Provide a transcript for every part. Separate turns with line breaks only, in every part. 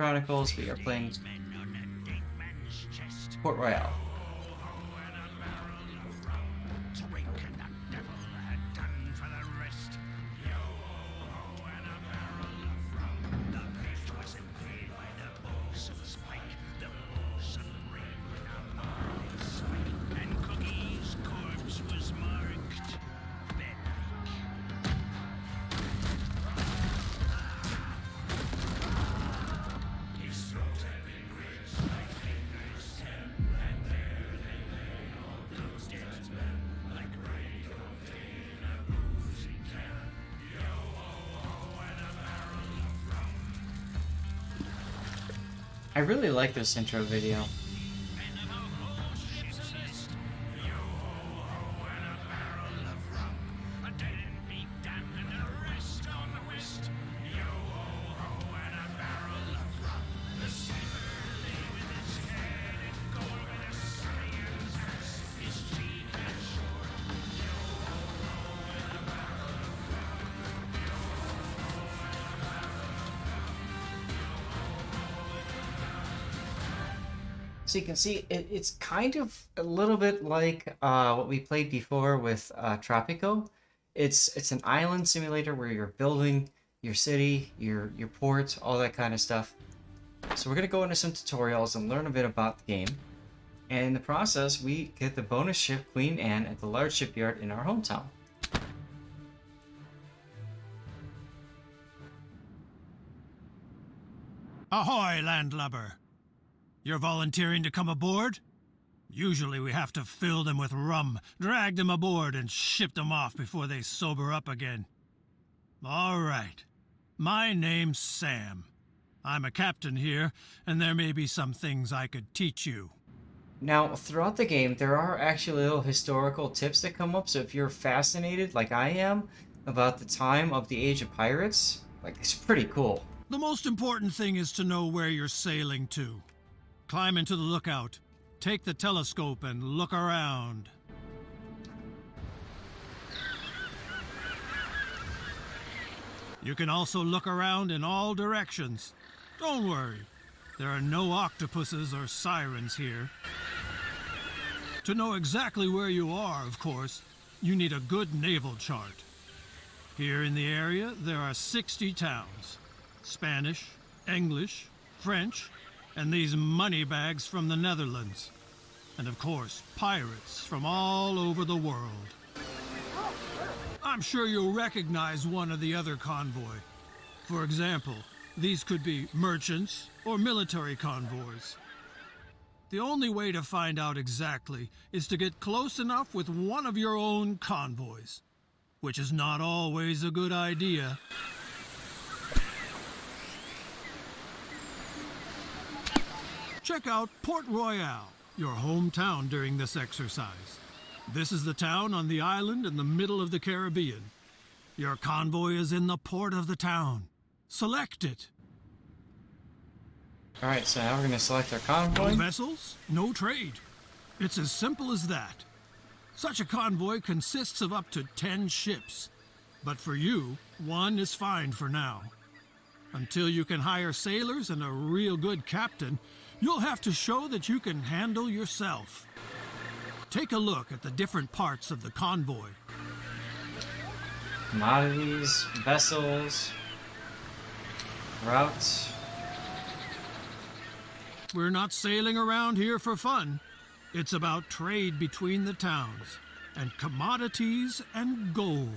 Chronicles. We are playing Port Royale. I really like this intro video. So you can see it's kind of a little bit like what we played before with Tropico. It's an island simulator where you're building your city, your port, all that kind of stuff. So we're gonna go into some tutorials and learn a bit about the game. And in the process, we get the bonus ship Queen Anne at the large shipyard in our hometown.
Ahoy, landlubber! You're volunteering to come aboard? Usually we have to fill them with rum, drag them aboard, and ship them off before they sober up again. All right. My name's Sam. I'm a captain here, and there may be some things I could teach you.
Now, throughout the game, there are actually little historical tips that come up, so if you're fascinated, like I am, about the time of the Age of Pirates, like, it's pretty cool.
The most important thing is to know where you're sailing to. Climb into the lookout, take the telescope, and look around. You can also look around in all directions. Don't worry, there are no octopuses or sirens here. To know exactly where you are, of course, you need a good naval chart. Here in the area, there are 60 towns. Spanish, English, French, and these money bags from the Netherlands. And of course, pirates from all over the world. I'm sure you'll recognize one or the other convoy. For example, these could be merchants or military convoys. The only way to find out exactly is to get close enough with one of your own convoys, which is not always a good idea. Check out Port Royale, your hometown during this exercise. This is the town on the island in the middle of the Caribbean. Your convoy is in the port of the town. Select it.
Alright, so now we're going to select our convoy.
No vessels, no trade. It's as simple as that. Such a convoy consists of up to 10 ships. But for you, one is fine for now. Until you can hire sailors and a real good captain, you'll have to show that you can handle yourself. Take a look at the different parts of the convoy.
Commodities, vessels, routes.
We're not sailing around here for fun. It's about trade between the towns, and commodities and gold.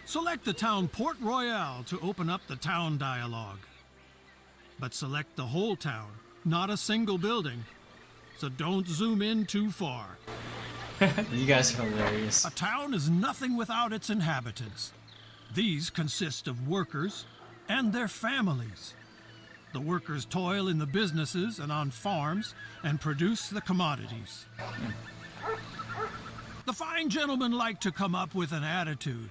Select the town Port Royale to open up the town dialogue. But select the whole town, not a single building. So don't zoom in too far.
You guys are hilarious.
A town is nothing without its inhabitants. These consist of workers and their families. The workers toil in the businesses and on farms and produce the commodities. The fine gentlemen like to come up with an attitude,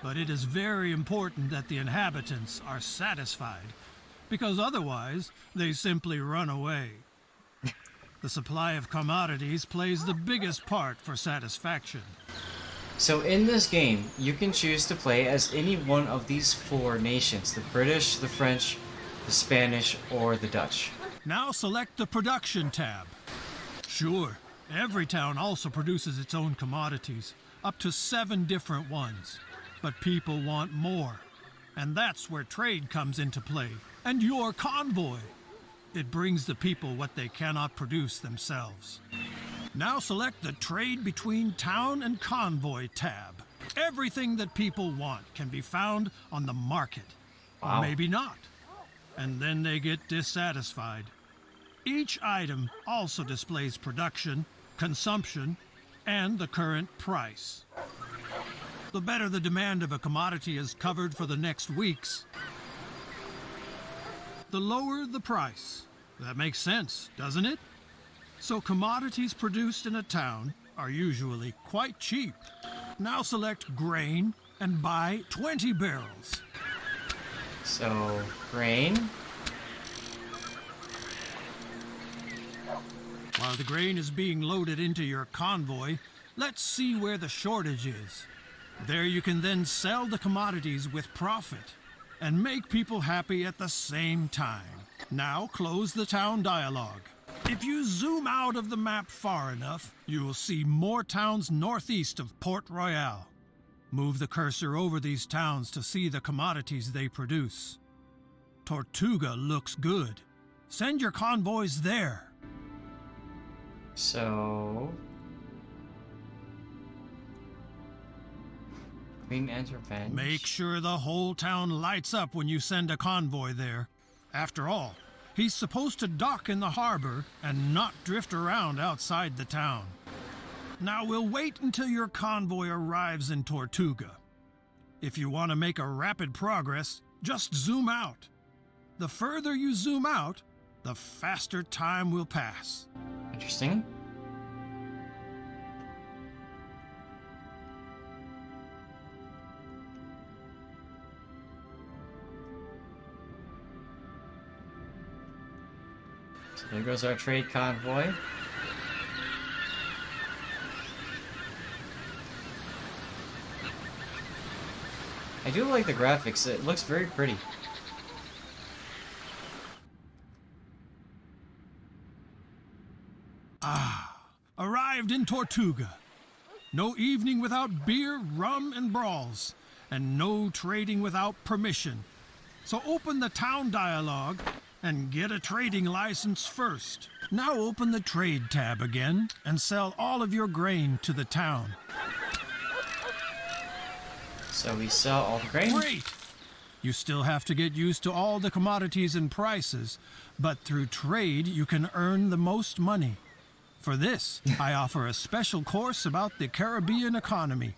but it is very important that the inhabitants are satisfied, because otherwise they simply run away. The supply of commodities plays the biggest part for satisfaction.
So in this game, you can choose to play as any one of these four nations, the British, the French, the Spanish, or the Dutch.
Now select the Production tab. Sure, every town also produces its own commodities, up to 7 different ones. But people want more. And that's where trade comes into play. And your convoy. It brings the people what they cannot produce themselves. Now select the Trade Between Town and Convoy tab. Everything that people want can be found on the market.
Wow.
Or maybe not. And then they get dissatisfied. Each item also displays production, consumption, and the current price. The better the demand of a commodity is covered for the next weeks, the lower the price. That makes sense, doesn't it? So commodities produced in a town are usually quite cheap. Now select grain and buy 20 barrels.
So, grain.
While the grain is being loaded into your convoy, let's see where the shortage is. There you can then sell the commodities with profit and make people happy at the same time. Now close the town dialogue. If you zoom out of the map far enough, you will see more towns northeast of Port Royale. Move the cursor over these towns to see the commodities they produce. Tortuga looks good. Send your convoys there.
So, Queen and Revenge.
Make sure the whole town lights up when you send a convoy there. After all, he's supposed to dock in the harbor and not drift around outside the town. Now we'll wait until your convoy arrives in Tortuga. If you want to make a rapid progress, just zoom out. The further you zoom out, the faster time will pass.
Interesting. So there goes our trade convoy. I do like the graphics. It looks very pretty.
Arrived in Tortuga. No evening without beer, rum, and brawls, and no trading without permission. So open the town dialogue and get a trading license first. Now open the trade tab again and sell all of your grain to the town.
So we sell all the grain.
Great! You still have to get used to all the commodities and prices, but through trade you can earn the most money. For this, I offer a special course about the Caribbean economy.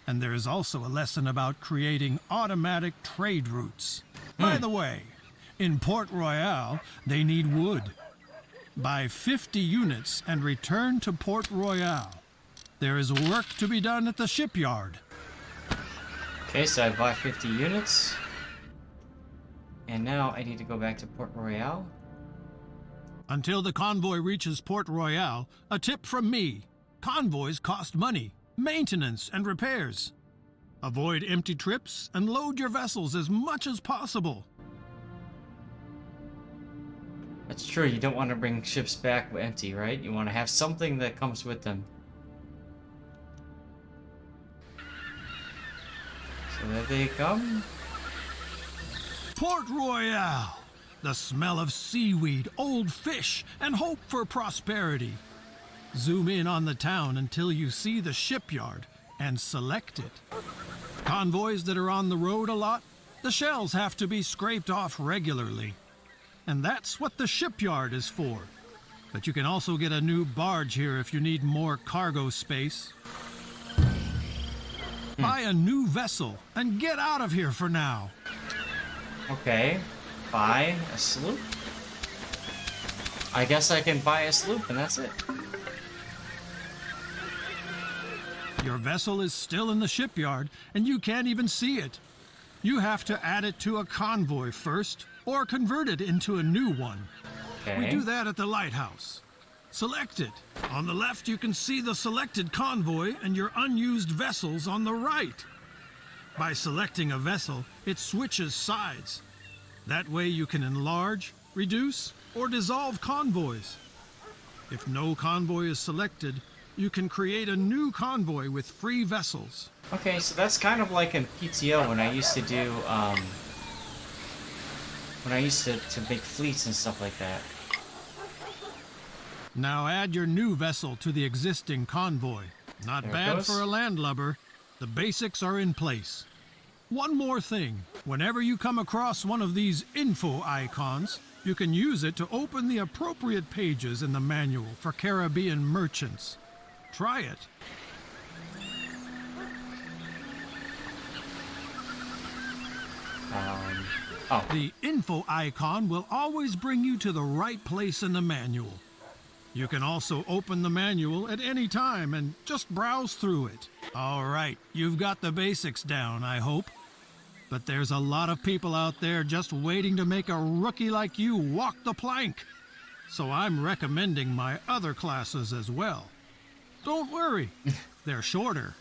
And there is also a lesson about creating automatic trade routes. By the way, in Port Royale, they need wood. Buy 50 units and return to Port Royale. There is work to be done at the shipyard.
Okay, so I bought 50 units. And now I need to go back to Port Royale.
Until the convoy reaches Port Royale, a tip from me. Convoys cost money, maintenance, and repairs. Avoid empty trips and load your vessels as much as possible.
That's true, you don't want to bring ships back empty, right? You want to have something that comes with them. So there they come.
Port Royale! The smell of seaweed, old fish, and hope for prosperity. Zoom in on the town until you see the shipyard and select it. Convoys that are on the road a lot, the shells have to be scraped off regularly. And that's what the shipyard is for. But you can also get a new barge here if you need more cargo space. Buy a new vessel and get out of here for now.
Okay. Buy a sloop? I guess I can buy a sloop and that's it.
Your vessel is still in the shipyard and you can't even see it. You have to add it to a convoy first or convert it into a new one.
Okay.
We do that at the lighthouse. Select it. On the left you can see the selected convoy and your unused vessels on the right. By selecting a vessel, it switches sides. That way you can enlarge, reduce, or dissolve convoys. If no convoy is selected, you can create a new convoy with free vessels.
Okay, so that's kind of like in PTO when I used to do, when I used to make fleets and stuff like that.
Now add your new vessel to the existing convoy. Not
There it
bad
goes.
for a landlubber. The basics are in place. One more thing. Whenever you come across one of these info icons, you can use it to open the appropriate pages in the manual for Caribbean merchants. Try it.
Oh,
The info icon will always bring you to the right place in the manual. You can also open the manual at any time and just browse through it. All right, you've got the basics down, I hope. But there's a lot of people out there just waiting to make a rookie like you walk the plank. So I'm recommending my other classes as well. Don't worry, they're shorter.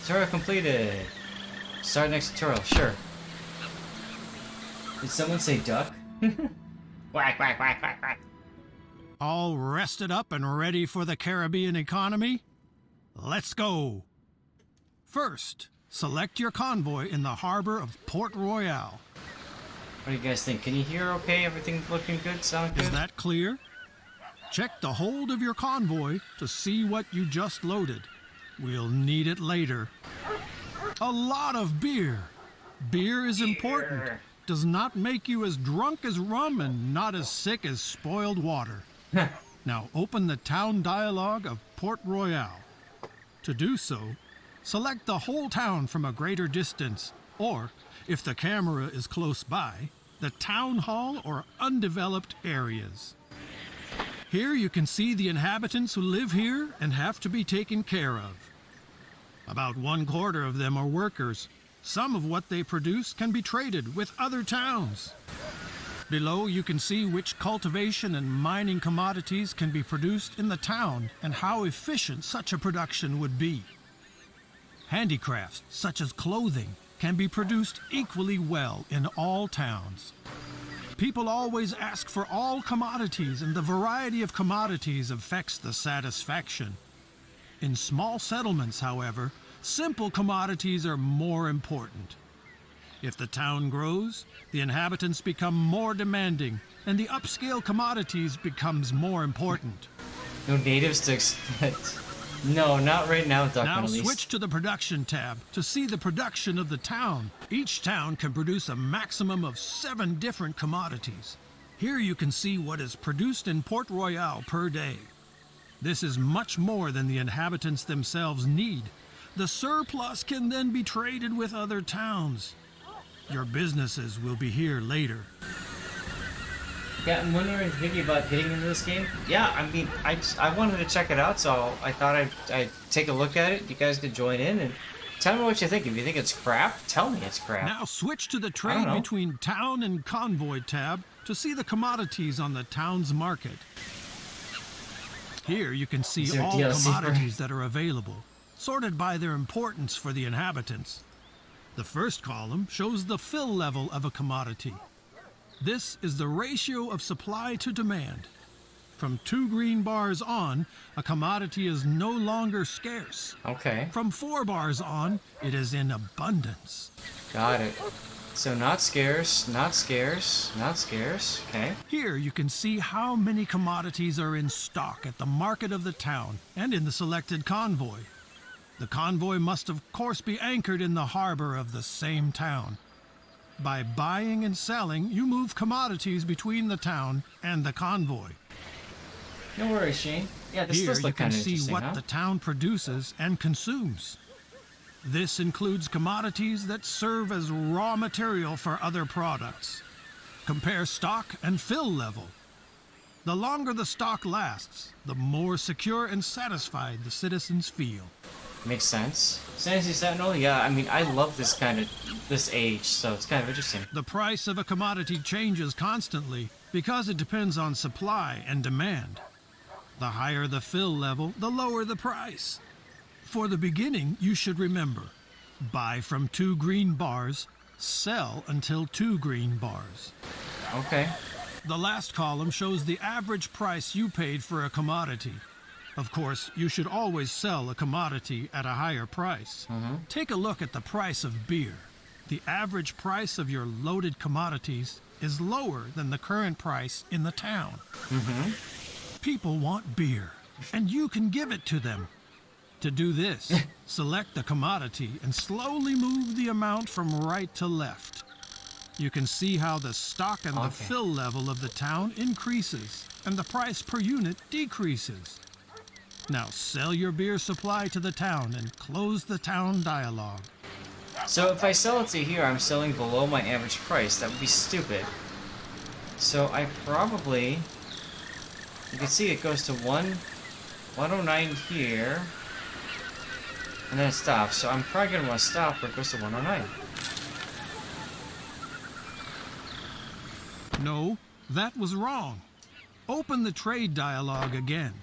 tutorial completed. Start next tutorial, sure. Did someone say duck? Quack, quack, quack, quack, quack.
All rested up and ready for the Caribbean economy? Let's go! First, select your convoy in the harbor of Port Royale.
What do you guys think? Can you hear okay? Everything looking good? Sound good?
Is that clear? Check the hold of your convoy to see what you just loaded. We'll need it later. A lot of beer. Beer is important.
Beer.
Does not make you as drunk as rum and not as sick as spoiled water. Now open the town dialogue of Port Royale. To do so, select the whole town from a greater distance, or, if the camera is close by, the town hall or undeveloped areas. Here you can see the inhabitants who live here and have to be taken care of. About 1/4 of them are workers. Some of what they produce can be traded with other towns. Below you can see which cultivation and mining commodities can be produced in the town and how efficient such a production would be. Handicrafts, such as clothing, can be produced equally well in all towns. People always ask for all commodities, and the variety of commodities affects the satisfaction. In small settlements, however, simple commodities are more important. If the town grows, the inhabitants become more demanding, and the upscale commodities becomes more important.
No natives to exploit. No, not right now, Duckman,
Now
at least.
switch to the production tab to see the production of the town. Each town can produce a maximum of 7 different commodities. Here you can see what is produced in Port Royale per day. This is much more than the inhabitants themselves need. The surplus can then be traded with other towns. Your businesses will be here later.
Yeah, I'm wondering, thinking about getting into this game. Yeah, I mean, I wanted to check it out, so I thought I'd take a look at it. You guys could join in and tell me what you think. If you think it's crap, tell me it's crap.
Now switch to the
I don't
trade
know.
between town and convoy tab to see the commodities on the town's market. Here you can
Is
see
there
all
DLC for-
commodities that are available, sorted by their importance for the inhabitants. The first column shows the fill level of a commodity. This is the ratio of supply to demand. From 2 green bars on, a commodity is no longer scarce.
Okay,
From 4 bars on, it is in abundance.
got it. So not scarce, not scarce, not scarce. Okay.
Here you can see how many commodities are in stock at the market of the town and in the selected convoy. The convoy must of course be anchored in the harbor of the same town. By buying and selling, you move commodities between the town and the convoy.
No worries, Shane. Yeah, this
Here
does
you
look
can
kind of
see
interesting,
what
huh?
the town produces and consumes. This includes commodities that serve as raw material for other products. Compare stock and fill level. The longer the stock lasts, the more secure and satisfied the citizens feel.
Makes sense. Sanity Sentinel, yeah, I mean, I love this age, so it's kind of interesting.
The price of a commodity changes constantly because it depends on supply and demand. The higher the fill level, the lower the price. For the beginning, you should remember, buy from 2 green bars, sell until 2 green bars.
Okay.
The last column shows the average price you paid for a commodity. Of course, you should always sell a commodity at a higher price. Take a look at the price of beer. The average price of your loaded commodities is lower than the current price in the town. People want beer, and you can give it to them. To do this, select the commodity and slowly move the amount from right to left. You can see how the stock and the fill level of the town increases and the price per unit decreases. Now sell your beer supply to the town and close the town dialogue.
So if I sell it to here, I'm selling below my average price. That would be stupid. So I probably... You can see it goes to 109 here. And then it stops. So I'm probably going to want to stop where it goes to 109.
No, that was wrong. Open the trade dialogue again.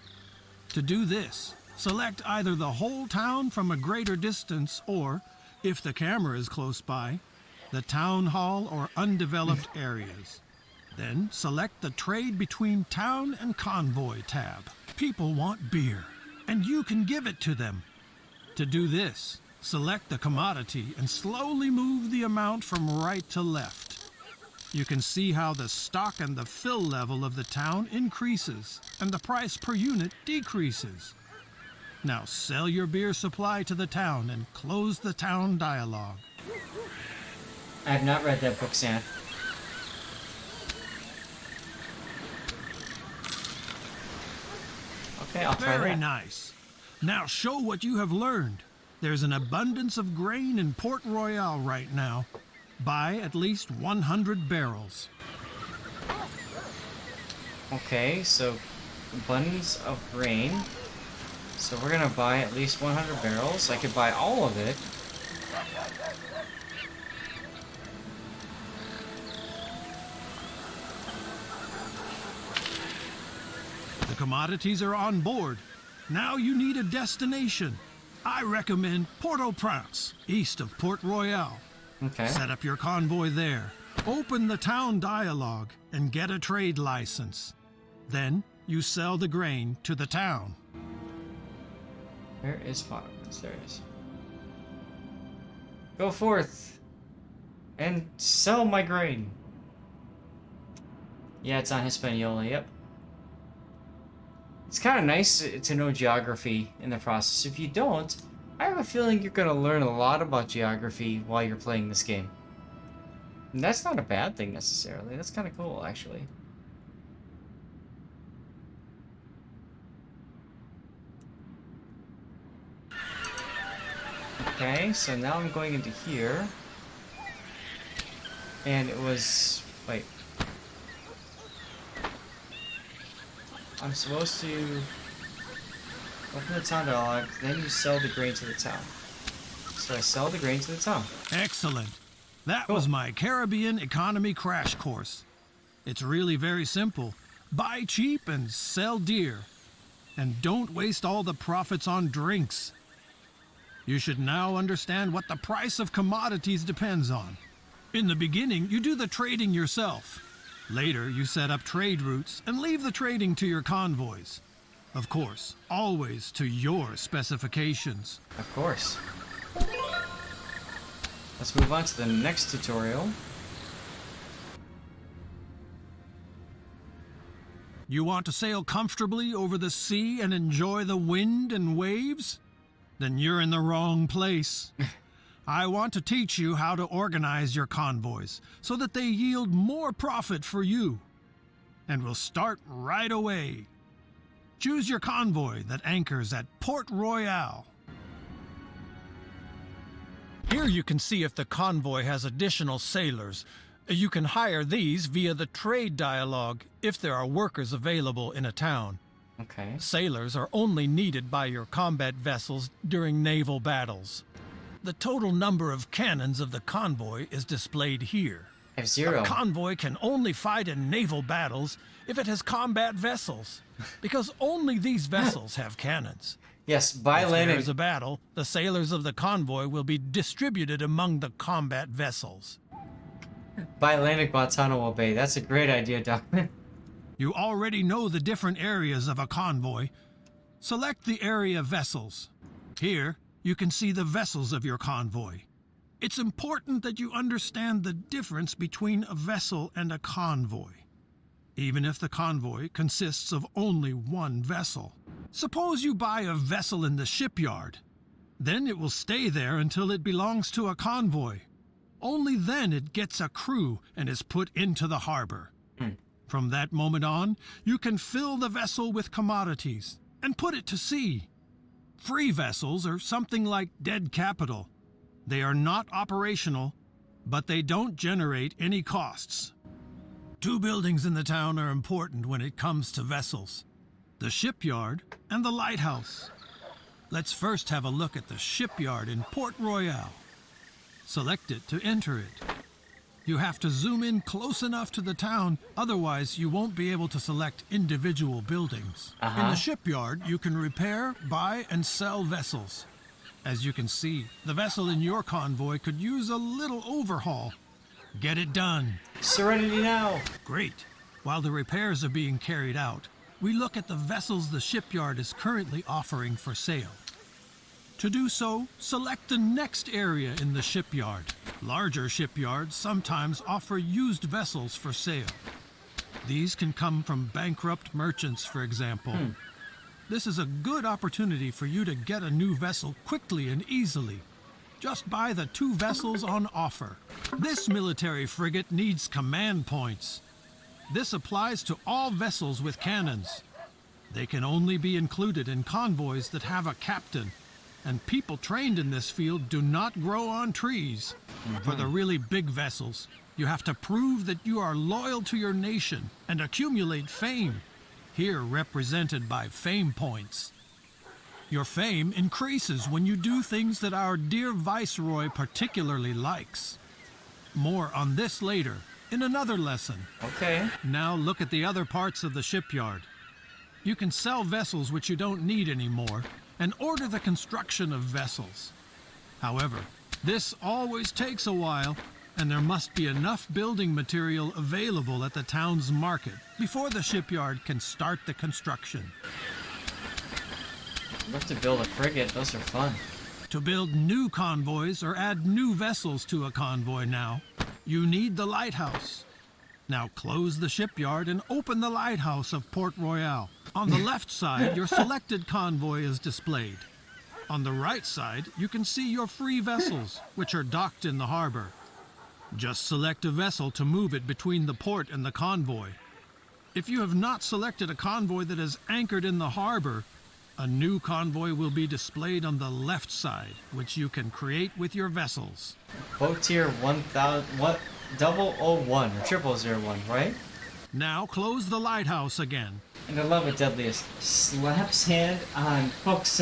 To do this, select either the whole town from a greater distance or, if the camera is close by, the town hall or undeveloped areas. Then select the Trade Between Town and Convoy tab. People want beer, and you can give it to them. To do this, select the commodity and slowly move the amount from right to left. You can see how the stock and the fill level of the town increases and the price per unit decreases. Now sell your beer supply to the town and close the town dialogue.
I have not read that book, Sam. Okay, I'll try that.
Very nice. Now show what you have learned. There's an abundance of grain in Port Royale right now. Buy at least 100 barrels.
Okay, so abundance of grain. So we're gonna buy at least 100 barrels. I could buy all of it.
The commodities are on board. Now you need a destination. I recommend Port-au-Prince, east of Port Royale.
Okay.
Set up your convoy there. Open the town dialogue and get a trade license. Then you sell the grain to the town.
Where is Port-au-Prince? There it is. Go forth and sell my grain. Yeah, it's on Hispaniola, yep. It's kind of nice to know geography in the process. If you don't, I have a feeling you're going to learn a lot about geography while you're playing this game. And that's not a bad thing necessarily. That's kind of cool, actually. Okay, so now I'm going into here. And it was... Wait. I'm supposed to open the town dialogue, then you sell the grain to the town. So I sell the grain to the town.
Excellent. That
Cool.
was my Caribbean economy crash course. It's really very simple. Buy cheap and sell dear. And don't waste all the profits on drinks. You should now understand what the price of commodities depends on. In the beginning, you do the trading yourself. Later, you set up trade routes and leave the trading to your convoys. Of course, always to your specifications.
Of course. Let's move on to the next tutorial.
You want to sail comfortably over the sea and enjoy the wind and waves? Then you're in the wrong place. I want to teach you how to organize your convoys so that they yield more profit for you. And we'll start right away. Choose your convoy that anchors at Port Royale. Here you can see if the convoy has additional sailors. You can hire these via the trade dialogue if there are workers available in a town.
Okay.
Sailors are only needed by your combat vessels during naval battles. The total number of cannons of the convoy is displayed here.
I have 0.
A convoy can only fight in naval battles if it has combat vessels, because only these vessels have cannons.
Yes, by
If
landing.
there's a battle, the sailors of the convoy will be distributed among the combat vessels.
By land at Guantanamo Bay. That's a great idea, Document.
You already know the different areas of a convoy. Select the area vessels. Here, you can see the vessels of your convoy. It's important that you understand the difference between a vessel and a convoy, even if the convoy consists of only one vessel. Suppose you buy a vessel in the shipyard. Then it will stay there until it belongs to a convoy. Only then it gets a crew and is put into the harbor. From that moment on, you can fill the vessel with commodities and put it to sea. Free vessels are something like dead capital. They are not operational, but they don't generate any costs. Two buildings in the town are important when it comes to vessels: the shipyard and the lighthouse. Let's first have a look at the shipyard in Port Royale. Select it to enter it. You have to zoom in close enough to the town, otherwise you won't be able to select individual buildings. In the shipyard, you can repair, buy, and sell vessels. As you can see, the vessel in your convoy could use a little overhaul. Get it done.
Serenity now.
Great. While the repairs are being carried out, we look at the vessels the shipyard is currently offering for sale. To do so, select the next area in the shipyard. Larger shipyards sometimes offer used vessels for sale. These can come from bankrupt merchants, for example. This is a good opportunity for you to get a new vessel quickly and easily. Just buy the 2 vessels on offer. This military frigate needs command points. This applies to all vessels with cannons. They can only be included in convoys that have a captain, and people trained in this field do not grow on trees. For the really big vessels, you have to prove that you are loyal to your nation and accumulate fame, here represented by fame points. Your fame increases when you do things that our dear Viceroy particularly likes. More on this later, in another lesson.
Okay.
Now look at the other parts of the shipyard. You can sell vessels which you don't need anymore, and order the construction of vessels. However, this always takes a while, and there must be enough building material available at the town's market before the shipyard can start the construction.
I'd love to build a frigate. Those are fun.
To build new convoys or add new vessels to a convoy now, you need the lighthouse. Now close the shipyard and open the lighthouse of Port Royale. On the left side, your selected convoy is displayed. On the right side, you can see your free vessels, which are docked in the harbor. Just select a vessel to move it between the port and the convoy. If you have not selected a convoy that is anchored in the harbor, a new convoy will be displayed on the left side, which you can create with your vessels.
Boat tier 1000, what? 001 or 0001, right?
Now close the lighthouse again.
And I love it, Deadliest. Slaps hand on hooks.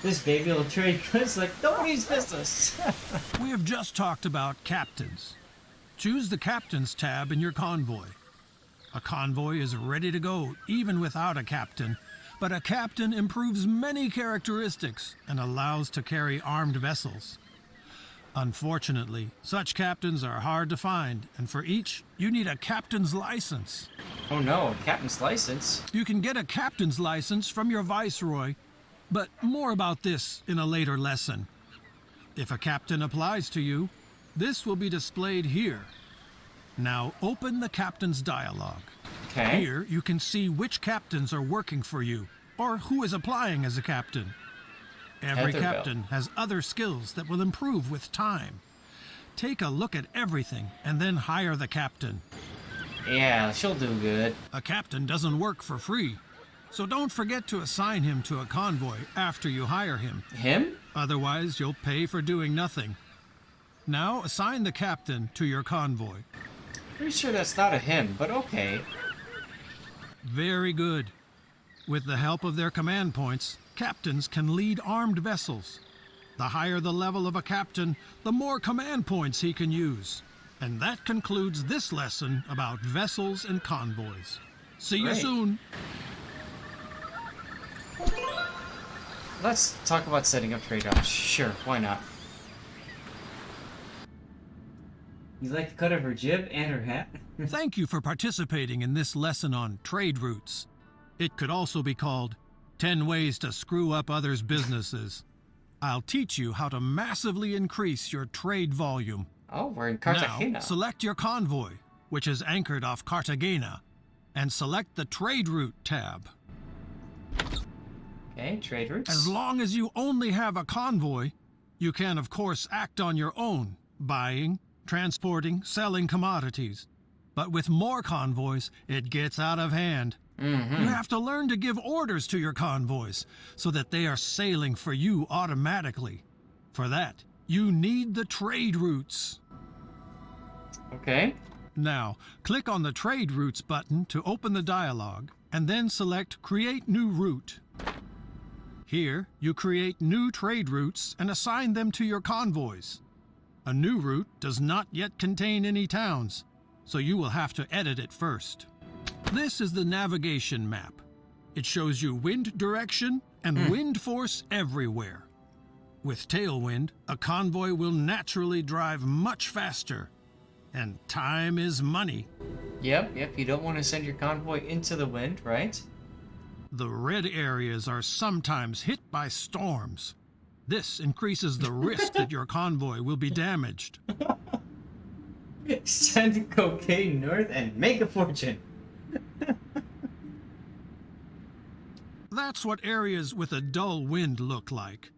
This baby will trade goods like nobody's business.
We have just talked about captains. Choose the Captains tab in your convoy. A convoy is ready to go even without a captain, but a captain improves many characteristics and allows to carry armed vessels. Unfortunately, such captains are hard to find, and for each, you need a captain's license.
Oh no, captain's license?
You can get a captain's license from your viceroy, but more about this in a later lesson. If a captain applies to you, this will be displayed here. Now open the captain's dialogue.
Okay.
Here you can see which captains are working for you, or who is applying as a captain. Every
Heatherville.
captain has other skills that will improve with time. Take a look at everything and then hire the captain.
Yeah, she'll do good.
A captain doesn't work for free, so don't forget to assign him to a convoy after you hire him.
Him?
Otherwise, you'll pay for doing nothing. Now assign the captain to your convoy.
Pretty sure that's not a him, but okay.
Very good. With the help of their command points, captains can lead armed vessels. The higher the level of a captain, the more command points he can use. And that concludes this lesson about vessels and convoys. See you
Great.
soon.
Let's talk about setting up trade-offs. Sure, why not? You like the cut of her jib and her hat?
Thank you for participating in this lesson on trade routes. It could also be called 10 Ways to Screw Up Others' Businesses. I'll teach you how to massively increase your trade volume.
Oh, we're in
Now,
Cartagena.
select your convoy, which is anchored off Cartagena, and select the Trade Route tab.
Okay, trade routes.
As long as you only have a convoy, you can, of course, act on your own, buying, transporting, selling commodities. But with more convoys, it gets out of hand. You have to learn to give orders to your convoys so that they are sailing for you automatically. For that, you need the trade routes.
Okay.
Now, click on the Trade Routes button to open the dialog, and then select Create New Route. Here, you create new trade routes and assign them to your convoys. A new route does not yet contain any towns, so you will have to edit it first. This is the navigation map. It shows you wind direction and wind force everywhere. With tailwind, a convoy will naturally drive much faster. And time is money.
Yep. You don't want to send your convoy into the wind, right?
The red areas are sometimes hit by storms. This increases the risk that your convoy will be damaged.
Send cocaine north and make a fortune.
That's what areas with a dull wind look like.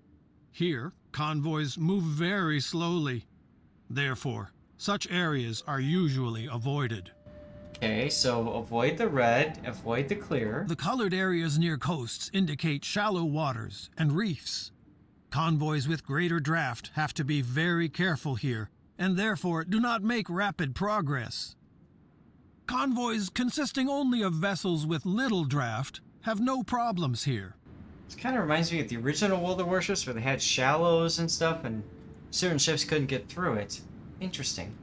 Here, convoys move very slowly. Therefore, such areas are usually avoided.
Okay, so avoid the red, avoid the clear.
The colored areas near coasts indicate shallow waters and reefs. Convoys with greater draft have to be very careful here, and therefore do not make rapid progress. Convoys consisting only of vessels with little draft have no problems here.
This kind of reminds me of the original World of Warships where they had shallows and stuff and certain ships couldn't get through it. Interesting.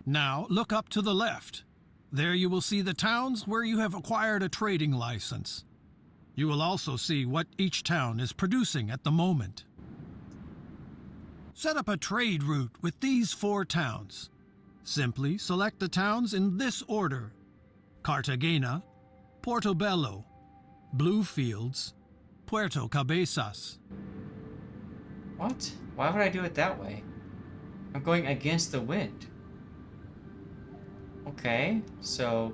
Now look up to the left. There you will see the towns where you have acquired a trading license. You will also see what each town is producing at the moment. Set up a trade route with these 4 towns. Simply select the towns in this order: Cartagena, Portobello, Bluefields, Puerto Cabezas.
What? Why would I do it that way? I'm going against the wind. Okay, so...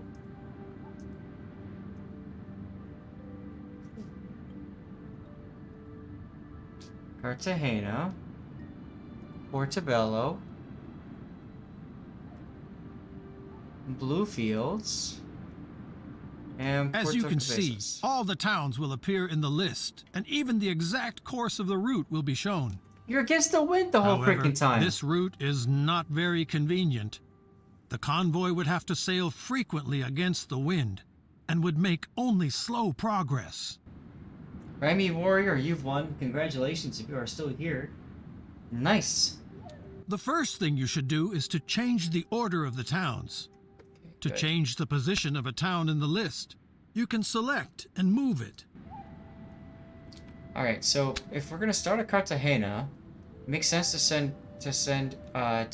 Cartagena, Portobello, Bluefields, and
As you
Puerto
can see,
Cabezas.
all the towns will appear in the list, and even the exact course of the route will be shown.
You're against the wind the whole
However,
freaking time.
this route is not very convenient. The convoy would have to sail frequently against the wind, and would make only slow progress.
Remy Warrior, you've won. Congratulations if you are still here. Nice.
The first thing you should do is to change the order of the towns. To
Good.
change the position of a town in the list, you can select and move it.
Alright, so if we're gonna start at Cartagena, it makes sense to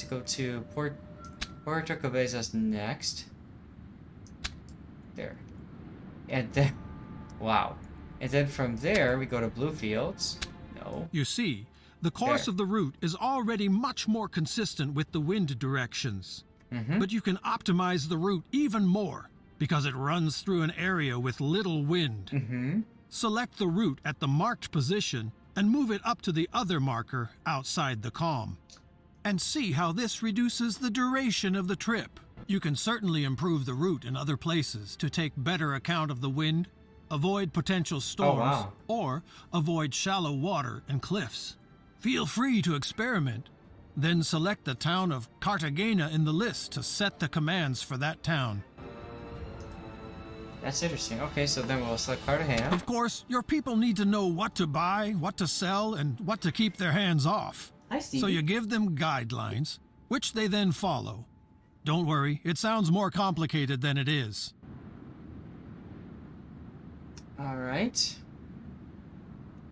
go to Puerto Cabezas next. There. And then wow. And then from there we go to Bluefields. No.
You see, the course
There.
of the route is already much more consistent with the wind directions. But you can optimize the route even more because it runs through an area with little wind. Select the route at the marked position and move it up to the other marker outside the calm. And see how this reduces the duration of the trip. You can certainly improve the route in other places to take better account of the wind, avoid potential storms,
wow.
or avoid shallow water and cliffs. Feel free to experiment. Then select the town of Cartagena in the list to set the commands for that town.
That's interesting. Okay, so then we'll select Cartagena.
Of course, your people need to know what to buy, what to sell, and what to keep their hands off.
Hi, Stevie.
So you give them guidelines, which they then follow. Don't worry, it sounds more complicated than it is.
Alright.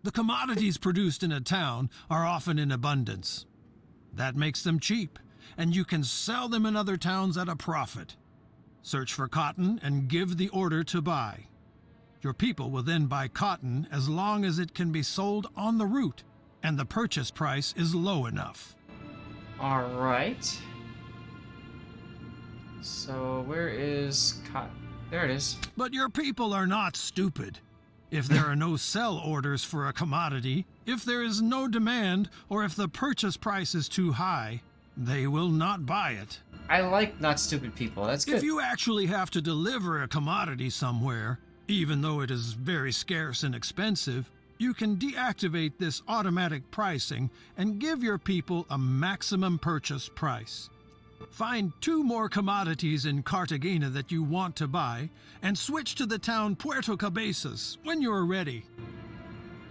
The commodities produced in a town are often in abundance. That makes them cheap, and you can sell them in other towns at a profit. Search for cotton and give the order to buy. Your people will then buy cotton as long as it can be sold on the route and the purchase price is low enough.
All right. So where is cotton? There it is.
But your people are not stupid. If there are no sell orders for a commodity, if there is no demand, or if the purchase price is too high, they will not buy it.
I like not stupid people. That's good.
If you actually have to deliver a commodity somewhere, even though it is very scarce and expensive, you can deactivate this automatic pricing and give your people a maximum purchase price. Find 2 more commodities in Cartagena that you want to buy and switch to the town Puerto Cabezas when you're ready.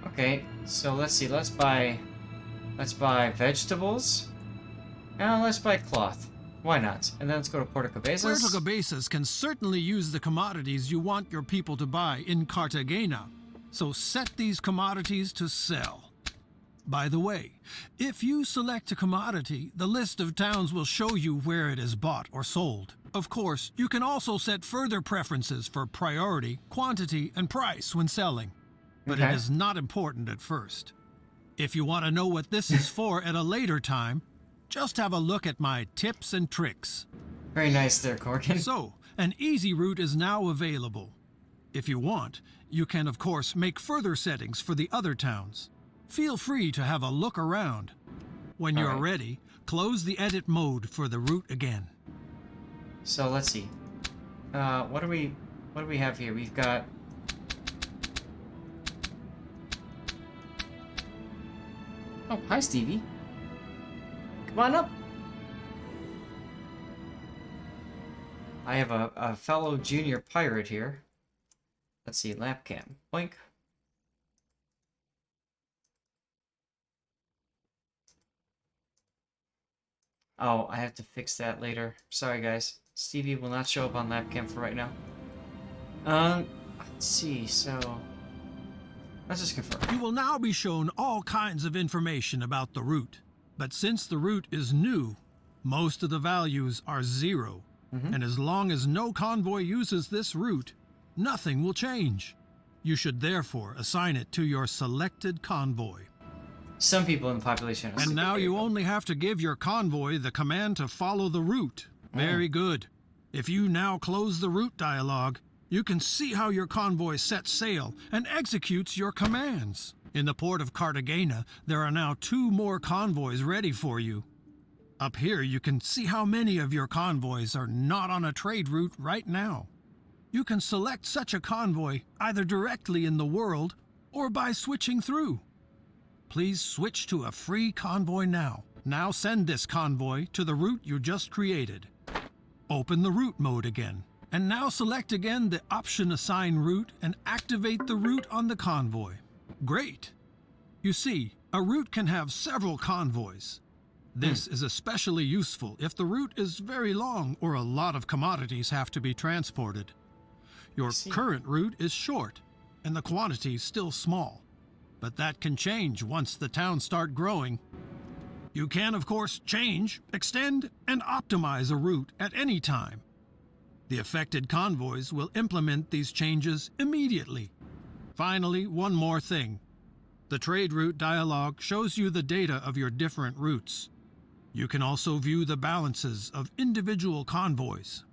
Okay, so let's see. Let's buy vegetables. Now let's buy cloth. Why not? And then let's go to Puerto Cabezas.
Puerto Cabezas can certainly use the commodities you want your people to buy in Cartagena, so set these commodities to sell. By the way, if you select a commodity, the list of towns will show you where it is bought or sold. Of course, you can also set further preferences for priority, quantity, and price when selling, but
Okay.
it is not important at first. If you want to know what this is for at a later time, just have a look at my tips and tricks.
Very nice there, Corkin.
So, an easy route is now available. If you want, you can of course make further settings for the other towns. Feel free to have a look around. When you're
Alright.
ready, close the edit mode for the route again.
So let's see. What do we have here? We've got. Oh, hi, Stevie. Come on up. I have a fellow junior pirate here. Let's see, lap cam. Boink. Oh, I have to fix that later. Sorry, guys. Stevie will not show up on lap cam for right now. Let's see, so... Let's just confirm.
You will now be shown all kinds of information about the route. But since the route is new, most of the values are 0. And as long as no convoy uses this route, nothing will change. You should therefore assign it to your selected convoy.
Some people in the population are
And now
super
you
faithful.
only have to give your convoy the command to follow the route. Very good. If you now close the route dialog, you can see how your convoy sets sail and executes your commands. In the port of Cartagena, there are now 2 more convoys ready for you. Up here, you can see how many of your convoys are not on a trade route right now. You can select such a convoy either directly in the world or by switching through. Please switch to a free convoy now. Now send this convoy to the route you just created. Open the route mode again. And now select again the option Assign Route and activate the route on the convoy. Great! You see, a route can have several convoys. This is especially useful if the route is very long or a lot of commodities have to be transported. Your current route is short, and the quantity is still small. But that can change once the towns start growing. You can, of course, change, extend, and optimize a route at any time. The affected convoys will implement these changes immediately. Finally, one more thing. The trade route dialog shows you the data of your different routes. You can also view the balances of individual convoys.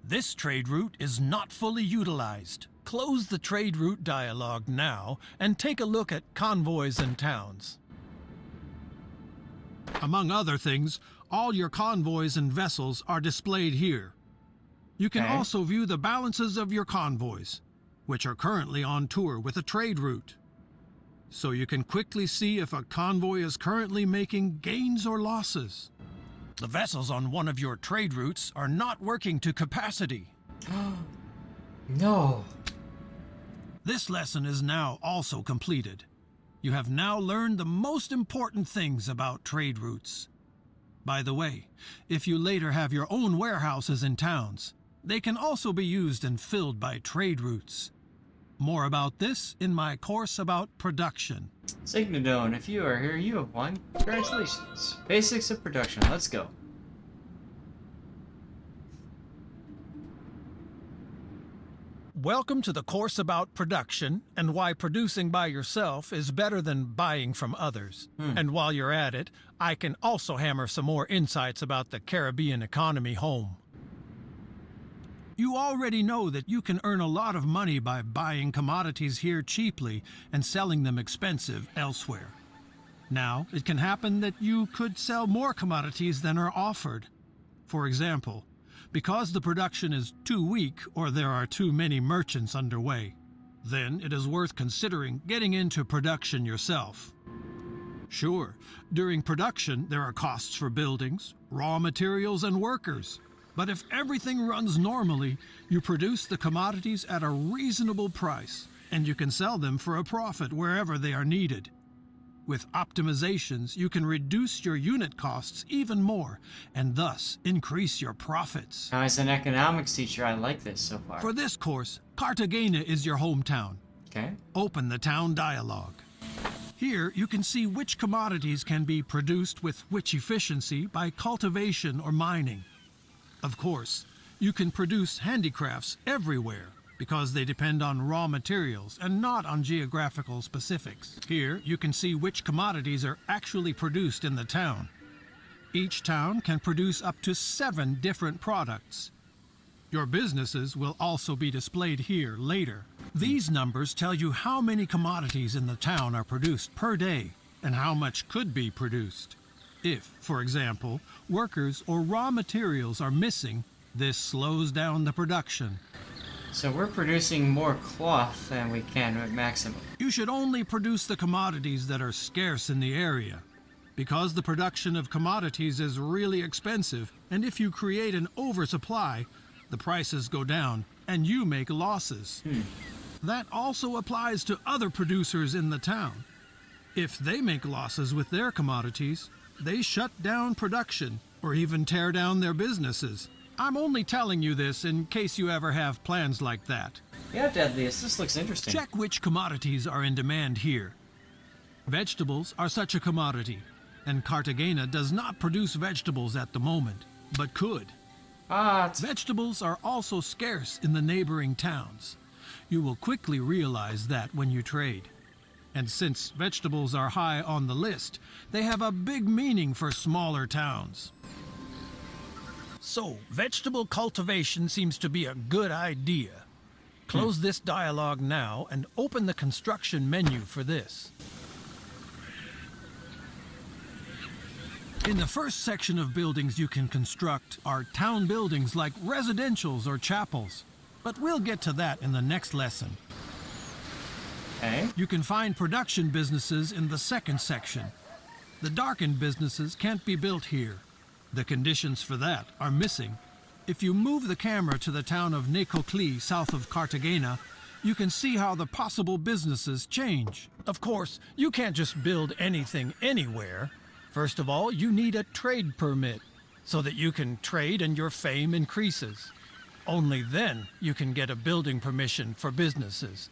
This trade route is not fully utilized. Close the trade route dialog now and take a look at convoys and towns. Among other things, all your convoys and vessels are displayed here. You can
Okay.
also view the balances of your convoys, which are currently on tour with a trade route. So you can quickly see if a convoy is currently making gains or losses. The vessels on one of your trade routes are not working to capacity.
No.
This lesson is now also completed. You have now learned the most important things about trade routes. By the way, if you later have your own warehouses in towns, they can also be used and filled by trade routes. More about this in my course about production.
Signadone, if you are here, you have won. Congratulations. Basics of production. Let's go.
Welcome to the course about production and why producing by yourself is better than buying from others. And while you're at it, I can also hammer some more insights about the Caribbean economy home. You already know that you can earn a lot of money by buying commodities here cheaply and selling them expensive elsewhere. Now, it can happen that you could sell more commodities than are offered. For example, because the production is too weak or there are too many merchants underway, then it is worth considering getting into production yourself. Sure, during production there are costs for buildings, raw materials, and workers. But if everything runs normally, you produce the commodities at a reasonable price, and you can sell them for a profit wherever they are needed. With optimizations, you can reduce your unit costs even more, and thus increase your profits.
Now, as an economics teacher, I like this so far.
For this course, Cartagena is your hometown.
Okay.
Open the town dialogue. Here, you can see which commodities can be produced with which efficiency by cultivation or mining. Of course, you can produce handicrafts everywhere because they depend on raw materials and not on geographical specifics. Here, you can see which commodities are actually produced in the town. Each town can produce up to 7 different products. Your businesses will also be displayed here later. These numbers tell you how many commodities in the town are produced per day and how much could be produced. If, for example, workers or raw materials are missing, this slows down the production.
So we're producing more cloth than we can at maximum.
You should only produce the commodities that are scarce in the area, because the production of commodities is really expensive, and if you create an oversupply, the prices go down and you make losses. That also applies to other producers in the town. If they make losses with their commodities, they shut down production or even tear down their businesses. I'm only telling you this in case you ever have plans like that.
Yeah, Deadliest, this looks interesting.
Check which commodities are in demand here. Vegetables are such a commodity, and Cartagena does not produce vegetables at the moment, but could. Vegetables are also scarce in the neighboring towns. You will quickly realize that when you trade. And since vegetables are high on the list, they have a big meaning for smaller towns. So, vegetable cultivation seems to be a good idea. Close this dialogue now and open the construction menu for this. In the first section of buildings you can construct are town buildings like residentials or chapels, but we'll get to that in the next lesson.
Okay.
You can find production businesses in the second section. The darkened businesses can't be built here. The conditions for that are missing. If you move the camera to the town of Necoclí, south of Cartagena, you can see how the possible businesses change. Of course, you can't just build anything anywhere. First of all, you need a trade permit so that you can trade and your fame increases. Only then you can get a building permission for businesses.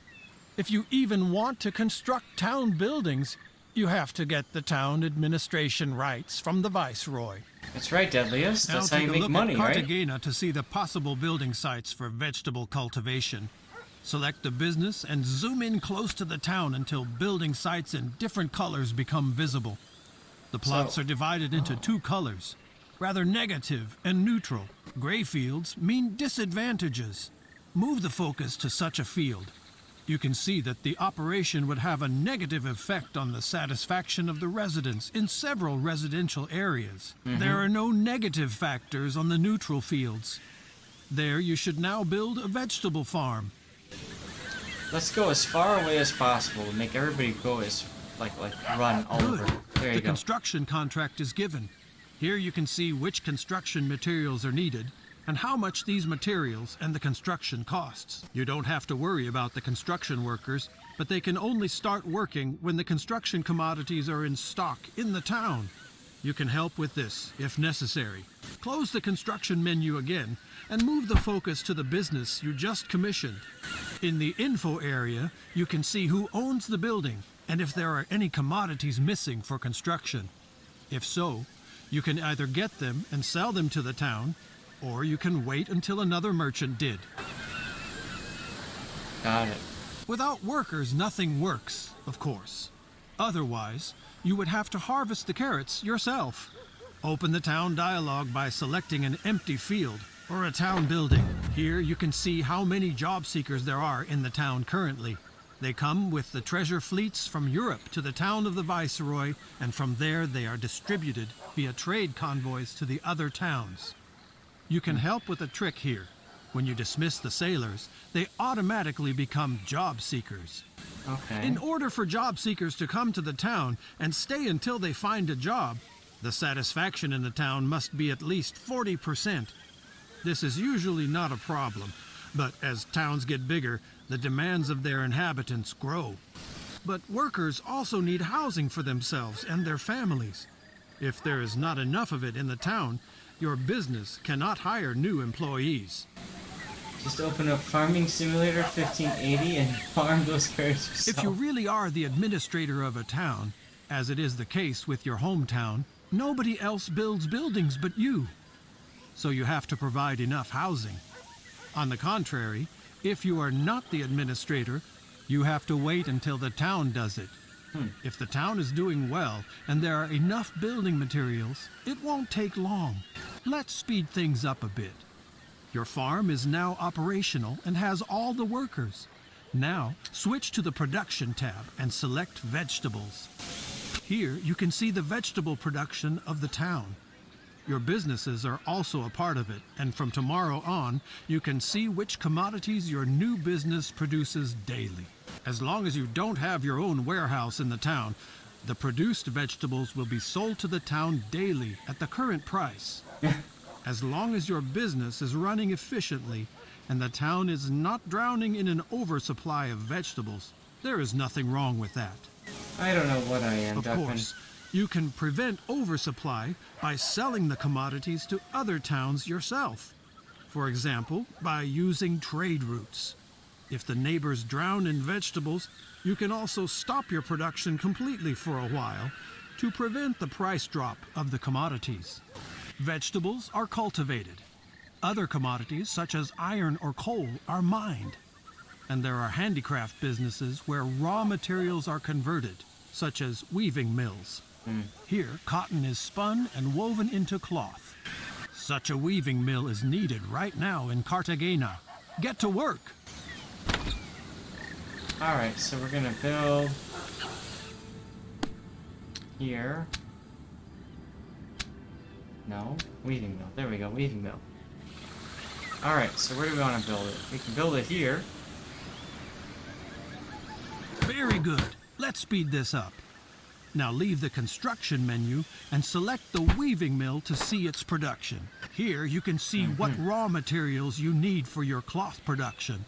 If you even want to construct town buildings, you have to get the town administration rights from the viceroy.
That's right, Deadliest.
Now
That's how
take
you
a
make
look
money,
at
right?
Cartagena to see the possible building sites for vegetable cultivation. Select the business and zoom in close to the town until building sites in different colors become visible. The plots are divided into 2 colors, rather negative and neutral. Gray fields mean disadvantages. Move the focus to such a field. You can see that the operation would have a negative effect on the satisfaction of the residents in several residential areas. There are no negative factors on the neutral fields. There you should now build a vegetable farm.
Let's go as far away as possible and make everybody go as run all
Good.
over. There you
The
go.
construction contract is given. Here you can see which construction materials are needed and how much these materials and the construction costs. You don't have to worry about the construction workers, but they can only start working when the construction commodities are in stock in the town. You can help with this, if necessary. Close the construction menu again and move the focus to the business you just commissioned. In the info area, you can see who owns the building and if there are any commodities missing for construction. If so, you can either get them and sell them to the town, or you can wait until another merchant did.
Got it.
Without workers, nothing works, of course. Otherwise, you would have to harvest the carrots yourself. Open the town dialogue by selecting an empty field or a town building. Here you can see how many job seekers there are in the town currently. They come with the treasure fleets from Europe to the town of the Viceroy, and from there they are distributed via trade convoys to the other towns. You can help with a trick here. When you dismiss the sailors, they automatically become job seekers.
Okay.
In order for job seekers to come to the town and stay until they find a job, the satisfaction in the town must be at least 40%. This is usually not a problem, but as towns get bigger, the demands of their inhabitants grow. But workers also need housing for themselves and their families. If there is not enough of it in the town, your business cannot hire new employees.
Just open up Farming Simulator 1580 and farm those carrots yourself.
If you really are the administrator of a town, as it is the case with your hometown, nobody else builds buildings but you. So you have to provide enough housing. On the contrary, if you are not the administrator, you have to wait until the town does it. If the town is doing well and there are enough building materials, it won't take long. Let's speed things up a bit. Your farm is now operational and has all the workers. Now, switch to the production tab and select vegetables. Here, you can see the vegetable production of the town. Your businesses are also a part of it, and from tomorrow on, you can see which commodities your new business produces daily. As long as you don't have your own warehouse in the town, the produced vegetables will be sold to the town daily at the current price. As long as your business is running efficiently and the town is not drowning in an oversupply of vegetables, there is nothing wrong with that.
I don't know what I am,
Of
Duckman.
course, you can prevent oversupply by selling the commodities to other towns yourself. For example, by using trade routes. If the neighbors drown in vegetables, you can also stop your production completely for a while to prevent the price drop of the commodities. Vegetables are cultivated. Other commodities, such as iron or coal, are mined. And there are handicraft businesses where raw materials are converted, such as weaving mills. Here, cotton is spun and woven into cloth. Such a weaving mill is needed right now in Cartagena. Get to work!
Alright, so we're gonna build here. No, weaving mill. There we go, weaving mill. Alright, so where do we want to build it? We can build it here.
Very good. Let's speed this up. Now leave the construction menu and select the weaving mill to see its production. Here you can see what raw materials you need for your cloth production.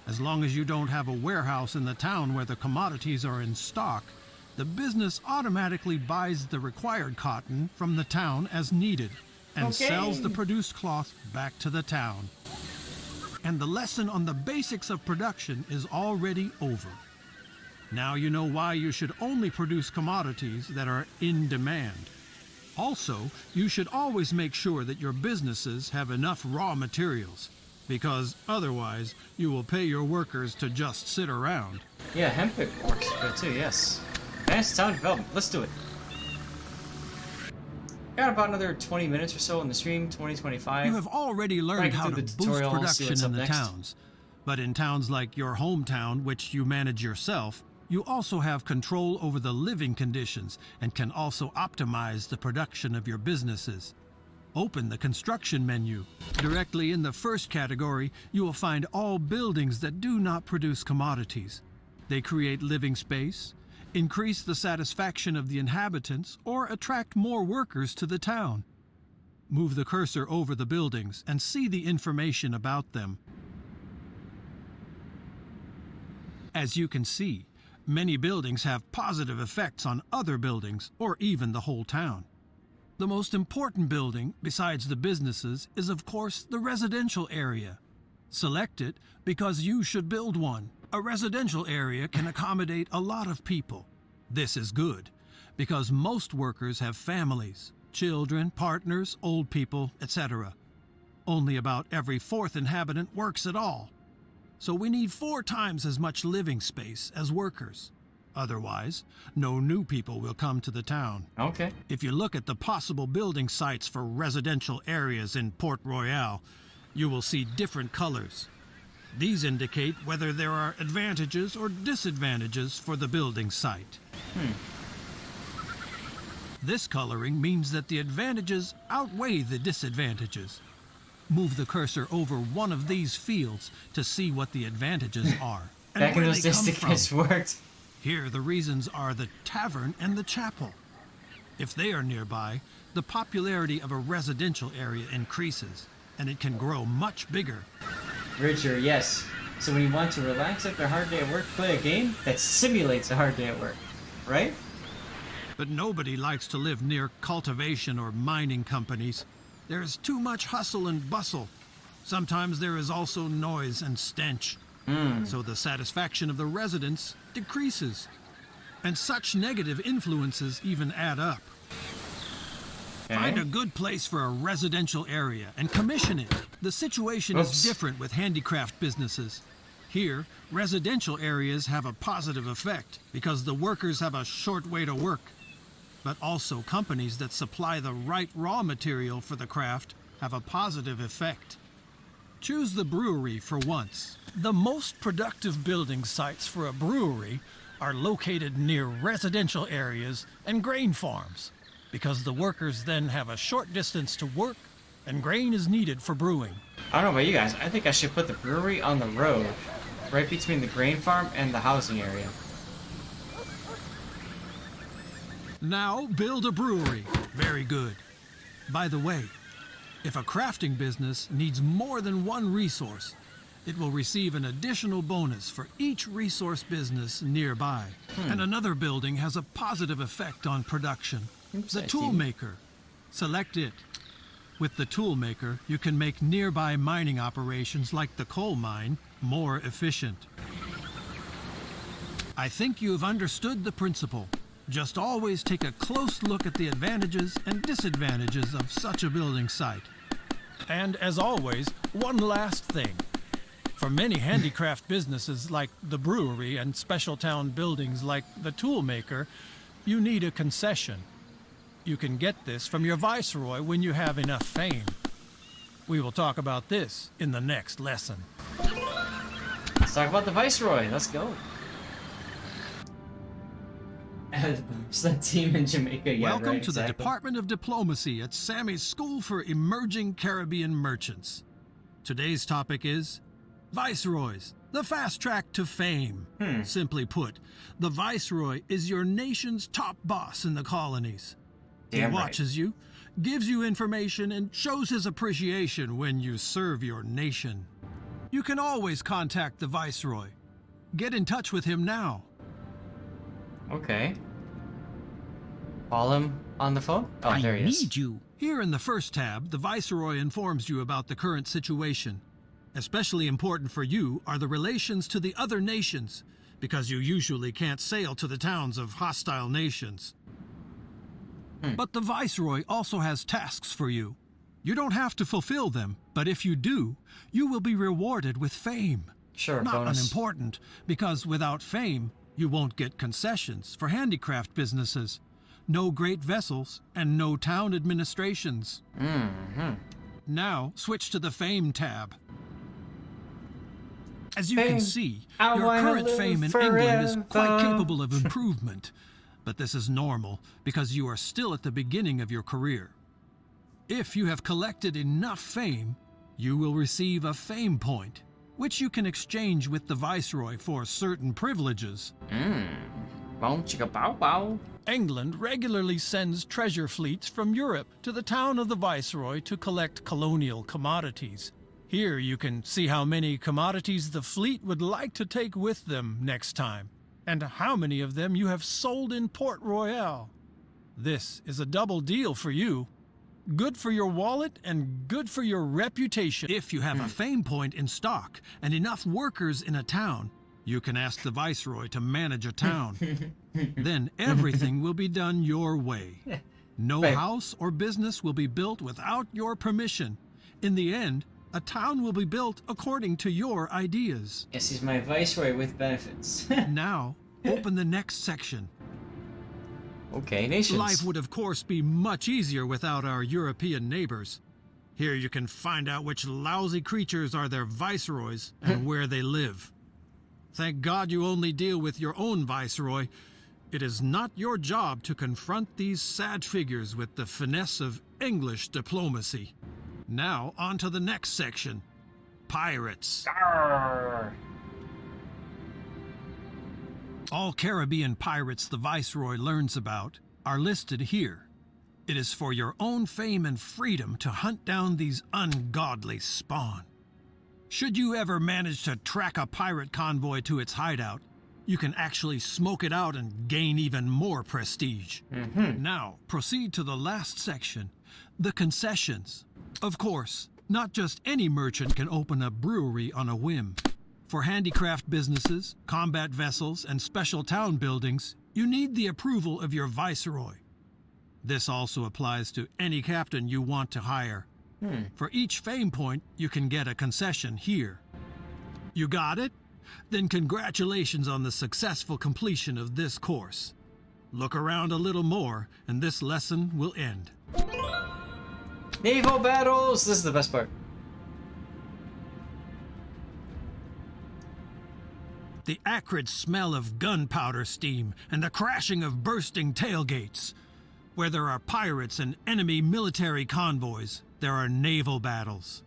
As long as you don't have a warehouse in the town where the commodities are in stock, the business automatically buys the required cotton from the town as needed and sells the produced cloth back to the town. And the lesson on the basics of production is already over. Now you know why you should only produce commodities that are in demand. Also, you should always make sure that your businesses have enough raw materials, because otherwise you will pay your workers to just sit around.
Yeah, hemp works good too, yes. Advanced town development, let's do it. Got about another 20 minutes or so in the stream, 2025.
You have already learned how to
the
boost
tutorial, see
production
what's
in
up
the
next.
towns. But in towns like your hometown, which you manage yourself, you also have control over the living conditions and can also optimize the production of your businesses. Open the construction menu. Directly in the first category, you will find all buildings that do not produce commodities. They create living space, increase the satisfaction of the inhabitants, or attract more workers to the town. Move the cursor over the buildings and see the information about them. As you can see, many buildings have positive effects on other buildings or even the whole town. The most important building, besides the businesses, is of course the residential area. Select it because you should build one. A residential area can accommodate a lot of people. This is good because most workers have families, children, partners, old people, etc. Only about every fourth inhabitant works at all. so we need 4 times as much living space as workers. Otherwise, no new people will come to the town.
Okay.
If you look at the possible building sites for residential areas in Port Royale, you will see different colors. These indicate whether there are advantages or disadvantages for the building site. This coloring means that the advantages outweigh the disadvantages. Move the cursor over one of these fields to see what the advantages are and
Back in
where
those
they
days,
come
the
from.
kids worked.
Here, the reasons are the tavern and the chapel. If they are nearby, the popularity of a residential area increases, and it can grow much bigger.
Richard, yes. So when you want to relax after a hard day at work, play a game that simulates a hard day at work, right?
But nobody likes to live near cultivation or mining companies. There is too much hustle and bustle. Sometimes there is also noise and stench. So the satisfaction of the residents decreases. And such negative influences even add up. Find a good place for a residential area and commission it. The situation is different with handicraft businesses. Here, residential areas have a positive effect because the workers have a short way to work. But also companies that supply the right raw material for the craft have a positive effect. Choose the brewery for once. The most productive building sites for a brewery are located near residential areas and grain farms, because the workers then have a short distance to work and grain is needed for brewing.
I don't know about you guys. I think I should put the brewery on the road, right between the grain farm and the housing area.
Now build a brewery. Very good. By the way, if a crafting business needs more than one resource, it will receive an additional bonus for each resource business nearby. And another building has a positive effect on production.
Oops,
The
I
tool
see.
maker. Select it. With the tool maker, you can make nearby mining operations like the coal mine more efficient. I think you have understood the principle. Just always take a close look at the advantages and disadvantages of such a building site. And as always, one last thing. For many handicraft businesses like the brewery and special town buildings like the tool maker, you need a concession. You can get this from your viceroy when you have enough fame. We will talk about this in the next lesson.
Let's talk about the Viceroy. Let's go. It's that team in Jamaica. Yeah,
Welcome
right,
to the
exactly.
Department of Diplomacy at Sammy's School for Emerging Caribbean Merchants. Today's topic is Viceroys, the fast track to fame. Simply put, the Viceroy is your nation's top boss in the colonies.
Damn
He
right.
watches you, gives you information, and shows his appreciation when you serve your nation. You can always contact the Viceroy. Get in touch with him now.
Okay. Call him on the phone? Oh, there he is.
you. Here in the first tab, the Viceroy informs you about the current situation. Especially important for you are the relations to the other nations, because you usually can't sail to the towns of hostile nations. But the Viceroy also has tasks for you. You don't have to fulfill them, but if you do, you will be rewarded with fame.
Sure,
Not
bonus.
unimportant, because without fame, you won't get concessions for handicraft businesses, no great vessels, and no town administrations. Now, switch to the Fame tab. As you
Fame.
can see,
I
your
wanna
current
live
fame in England is quite
forever.
capable of improvement. But this is normal, because you are still at the beginning of your career. If you have collected enough fame, you will receive a fame point, which you can exchange with the Viceroy for certain privileges.
Boom, chicka bow bow.
England regularly sends treasure fleets from Europe to the town of the Viceroy to collect colonial commodities. Here you can see how many commodities the fleet would like to take with them next time, and how many of them you have sold in Port Royale. This is a double deal for you. Good for your wallet and good for your reputation. If you have a fame point in stock and enough workers in a town, you can ask the Viceroy to manage a town. Then everything will be done your way. No
Right.
house or business will be built without your permission. In the end, A town will be built according to your ideas.
Yes, he's my viceroy with benefits.
Now, open the next section.
Okay, nations.
Life would, of course, be much easier without our European neighbors. Here you can find out which lousy creatures are their viceroys and where they live. Thank God you only deal with your own viceroy. It is not your job to confront these sad figures with the finesse of English diplomacy. Now, on to the next section. Pirates.
Arr.
All Caribbean pirates the Viceroy learns about are listed here. It is for your own fame and freedom to hunt down these ungodly spawn. Should you ever manage to track a pirate convoy to its hideout, you can actually smoke it out and gain even more prestige. Now, proceed to the last section, the concessions. Of course, not just any merchant can open a brewery on a whim. For handicraft businesses, combat vessels, and special town buildings, you need the approval of your viceroy. This also applies to any captain you want to hire. For each fame point, you can get a concession here. You got it? Then congratulations on the successful completion of this course. Look around a little more, and this lesson will end.
Naval battles! This is the best part.
The acrid smell of gunpowder steam and the crashing of bursting tailgates. Where there are pirates and enemy military convoys, there are naval battles.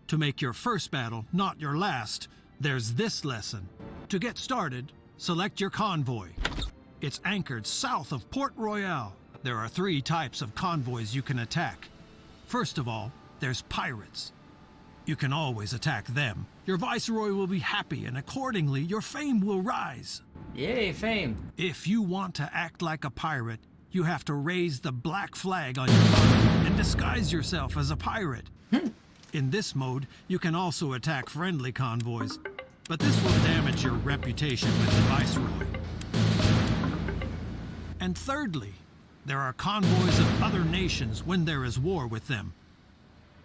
To make your first battle not your last, there's this lesson. To get started, select your convoy. It's anchored south of Port Royale. There are 3 types of convoys you can attack. First of all, there's pirates. You can always attack them. Your viceroy will be happy, and accordingly, your fame will rise.
Yay, fame.
If you want to act like a pirate, you have to raise the black flag on your body and disguise yourself as a pirate. In this mode, you can also attack friendly convoys, but this will damage your reputation with the viceroy. And thirdly, there are convoys of other nations when there is war with them.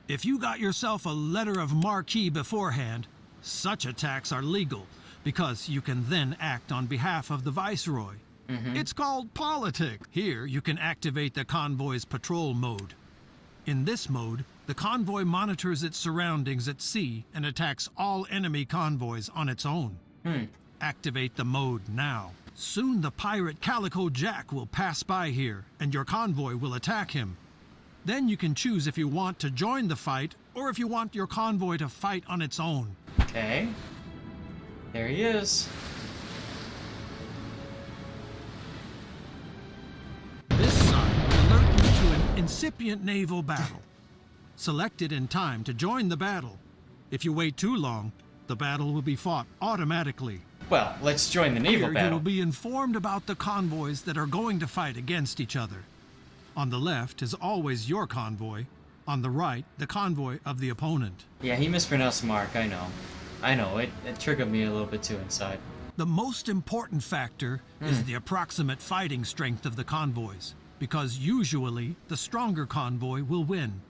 If you got yourself a letter of marque beforehand, such attacks are legal because you can then act on behalf of the viceroy. It's called politic. Here, you can activate the convoy's patrol mode. In this mode, the convoy monitors its surroundings at sea and attacks all enemy convoys on its own. Activate the mode now. Soon the pirate Calico Jack will pass by here, and your convoy will attack him. Then you can choose if you want to join the fight or if you want your convoy to fight on its own.
Okay. There he is.
This sign will alert you to an incipient naval battle. Select it in time to join the battle. If you wait too long, the battle will be fought automatically.
Well, let's join the naval
Here
battle.
you will be informed about the convoys that are going to fight against each other. On the left is always your convoy. On the right, the convoy of the opponent.
Yeah, he mispronounced Mark, I know. I know, it triggered me a little bit too inside.
The most important factor is the approximate fighting strength of the convoys, because usually the stronger convoy will win.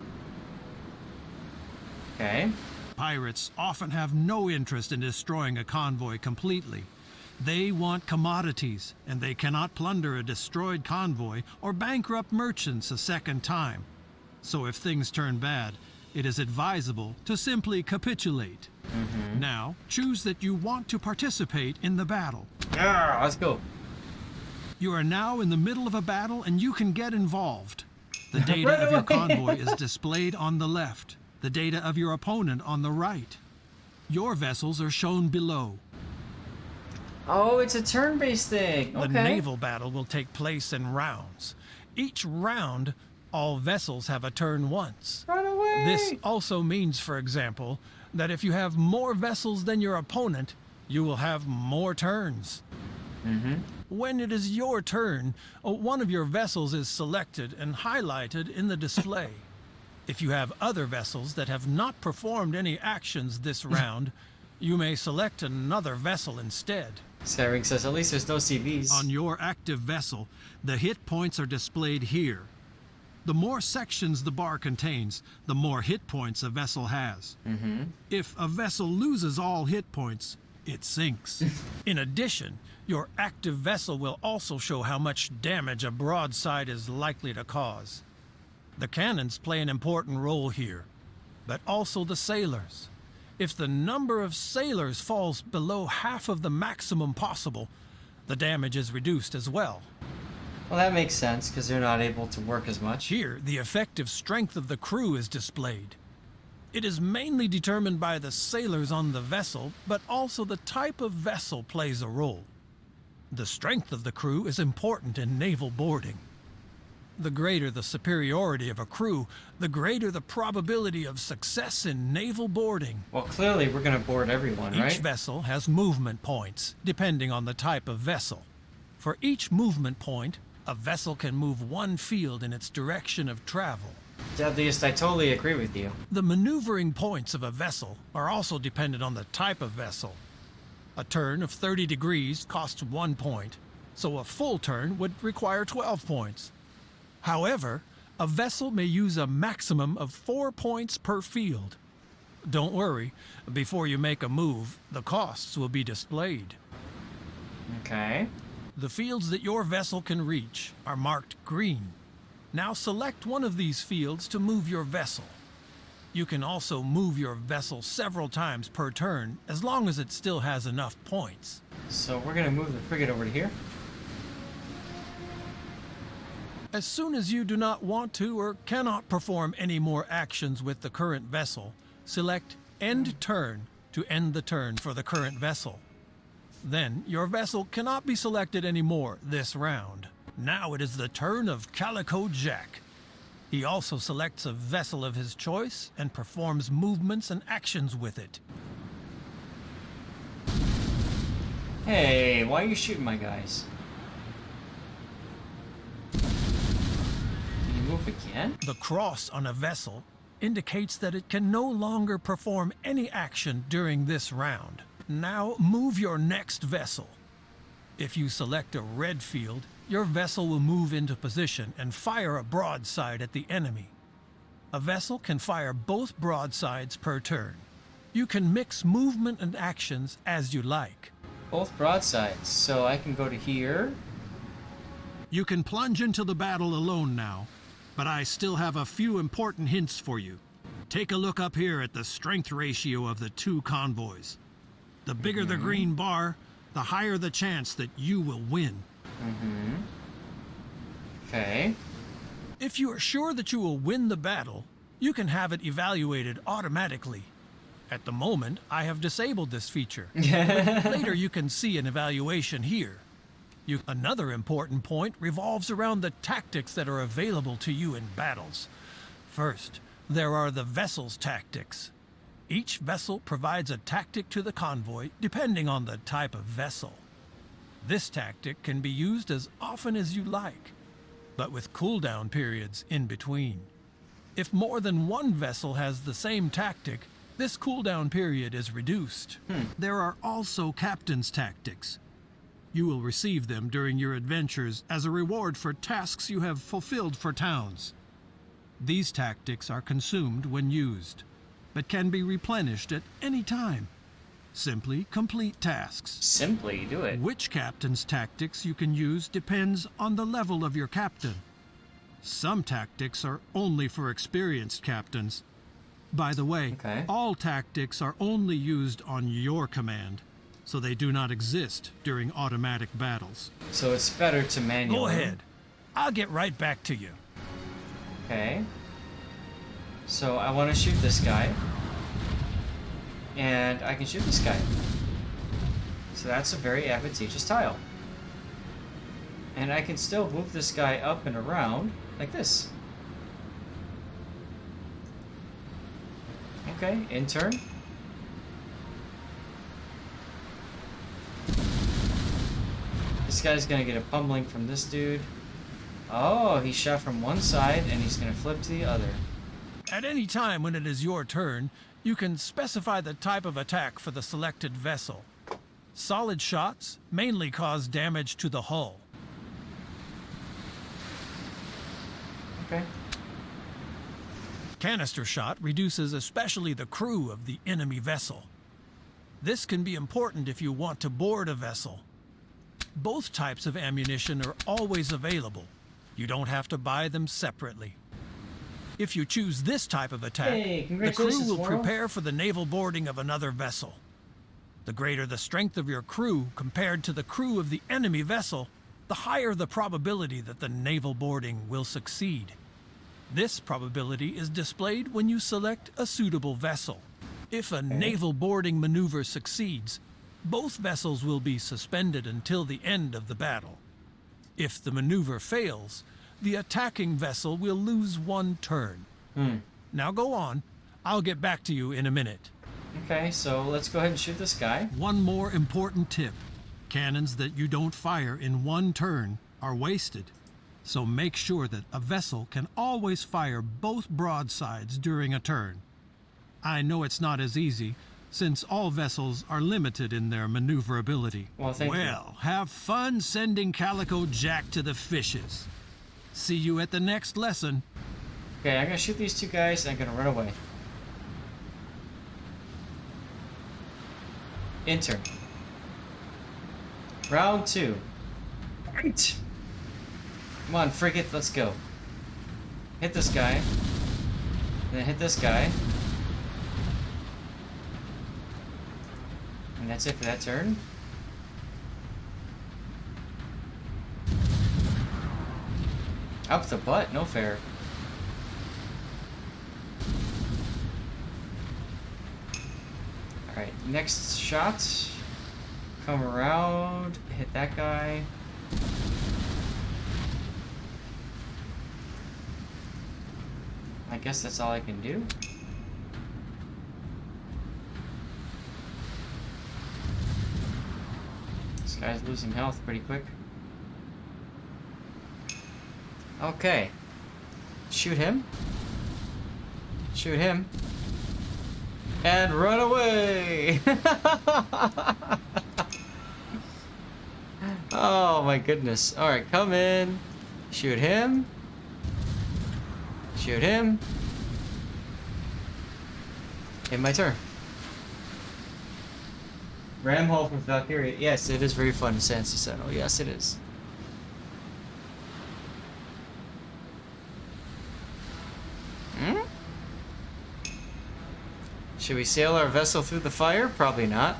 Okay.
Pirates often have no interest in destroying a convoy completely. They want commodities, and they cannot plunder a destroyed convoy or bankrupt merchants a second time. So if things turn bad, it is advisable to simply capitulate. Now, choose that you want to participate in the battle.
Yeah, let's go.
You are now in the middle of a battle and you can get involved. The data
Right
of your
away.
convoy is displayed on the left, the data of your opponent on the right. Your vessels are shown below.
Oh, it's a turn-based thing.
The
Okay.
naval battle will take place in rounds. Each round, all vessels have a turn once.
Run away.
This also means, for example, that if you have more vessels than your opponent, you will have more turns. When it is your turn, one of your vessels is selected and highlighted in the display. If you have other vessels that have not performed any actions this round, you may select another vessel instead.
Skyring says at least there's no CVs.
On your active vessel, the hit points are displayed here. The more sections the bar contains, the more hit points a vessel has. If a vessel loses all hit points, it sinks. In addition, your active vessel will also show how much damage a broadside is likely to cause. The cannons play an important role here, but also the sailors. If the number of sailors falls below half of the maximum possible, the damage is reduced as well.
Well, that makes sense because they're not able to work as much.
Here, the effective strength of the crew is displayed. It is mainly determined by the sailors on the vessel, but also the type of vessel plays a role. The strength of the crew is important in naval boarding. The greater the superiority of a crew, the greater the probability of success in naval boarding.
Well, clearly we're going to board everyone, right?
Each vessel has movement points, depending on the type of vessel. For each movement point, a vessel can move one field in its direction of travel.
Deadliest, I totally agree with you.
The maneuvering points of a vessel are also dependent on the type of vessel. A turn of 30 degrees costs 1 point, so a full turn would require 12 points. However, a vessel may use a maximum of 4 points per field. Don't worry, before you make a move, the costs will be displayed.
Okay.
The fields that your vessel can reach are marked green. Now select one of these fields to move your vessel. You can also move your vessel several times per turn, as long as it still has enough points.
So we're going to move the frigate over to here.
As soon as you do not want to or cannot perform any more actions with the current vessel, select End Turn to end the turn for the current vessel. Then your vessel cannot be selected anymore this round. Now it is the turn of Calico Jack. He also selects a vessel of his choice and performs movements and actions with it.
Hey, why are you shooting my guys? Can you move again?
The cross on a vessel indicates that it can no longer perform any action during this round. Now move your next vessel. If you select a red field, your vessel will move into position and fire a broadside at the enemy. A vessel can fire both broadsides per turn. You can mix movement and actions as you like.
Both broadsides, so I can go to here.
You can plunge into the battle alone now, but I still have a few important hints for you. Take a look up here at the strength ratio of the two convoys. The bigger the green bar, the higher the chance that you will win.
Okay.
If you are sure that you will win the battle, you can have it evaluated automatically. At the moment, I have disabled this feature. Later you can see an evaluation here. Another important point revolves around the tactics that are available to you in battles. First, there are the vessel's tactics. Each vessel provides a tactic to the convoy depending on the type of vessel. This tactic can be used as often as you like, but with cooldown periods in between. If more than one vessel has the same tactic, this cooldown period is reduced. There are also captain's tactics. You will receive them during your adventures as a reward for tasks you have fulfilled for towns. These tactics are consumed when used, but can be replenished at any time. Simply complete tasks.
Simply do it.
Which captain's tactics you can use depends on the level of your captain. Some tactics are only for experienced captains. By the way, all tactics are only used on your command, so they do not exist during automatic battles.
So it's better to manually.
Go ahead. I'll get right back to you.
Okay. So I want to shoot this guy. And I can shoot this guy. So that's a very advantageous tile. And I can still move this guy up and around like this. Okay, in turn. This guy's gonna get a pummeling from this dude. Oh, he shot from one side and he's gonna flip to the other.
At any time when it is your turn, you can specify the type of attack for the selected vessel. Solid shots mainly cause damage to the hull.
Okay.
Canister shot reduces especially the crew of the enemy vessel. This can be important if you want to board a vessel. Both types of ammunition are always available. You don't have to buy them separately. If you choose this type of attack,
Hey,
the crew
congratulations,
will
Moro.
prepare for the naval boarding of another vessel. The greater the strength of your crew compared to the crew of the enemy vessel, the higher the probability that the naval boarding will succeed. This probability is displayed when you select a suitable vessel. If a naval boarding maneuver succeeds, both vessels will be suspended until the end of the battle. If the maneuver fails, the attacking vessel will lose one turn. Now go on. I'll get back to you in a minute.
Okay, so let's go ahead and shoot this guy.
One more important tip. Cannons that you don't fire in one turn are wasted. So make sure that a vessel can always fire both broadsides during a turn. I know it's not as easy, since all vessels are limited in their maneuverability.
Well, thank you.
Well, have fun sending Calico Jack to the fishes. See you at the next lesson.
Okay, I'm gonna shoot these two guys and I'm gonna run away. Enter. Round 2. Fight! Come on, frigate, let's go. Hit this guy. Then hit this guy. And that's it for that turn. Up the butt, no fair. Alright, next shot. Come around, hit that guy. I guess that's all I can do. This guy's losing health pretty quick. Okay. Shoot him. Shoot him. And run away! Oh my goodness. Alright, come in. Shoot him. Shoot him. In my turn. Ram hull from Valkyria. Yes, it is very fun in Sansa Sentinel. Yes, it is. Hmm? Should we sail our vessel through the fire? Probably not.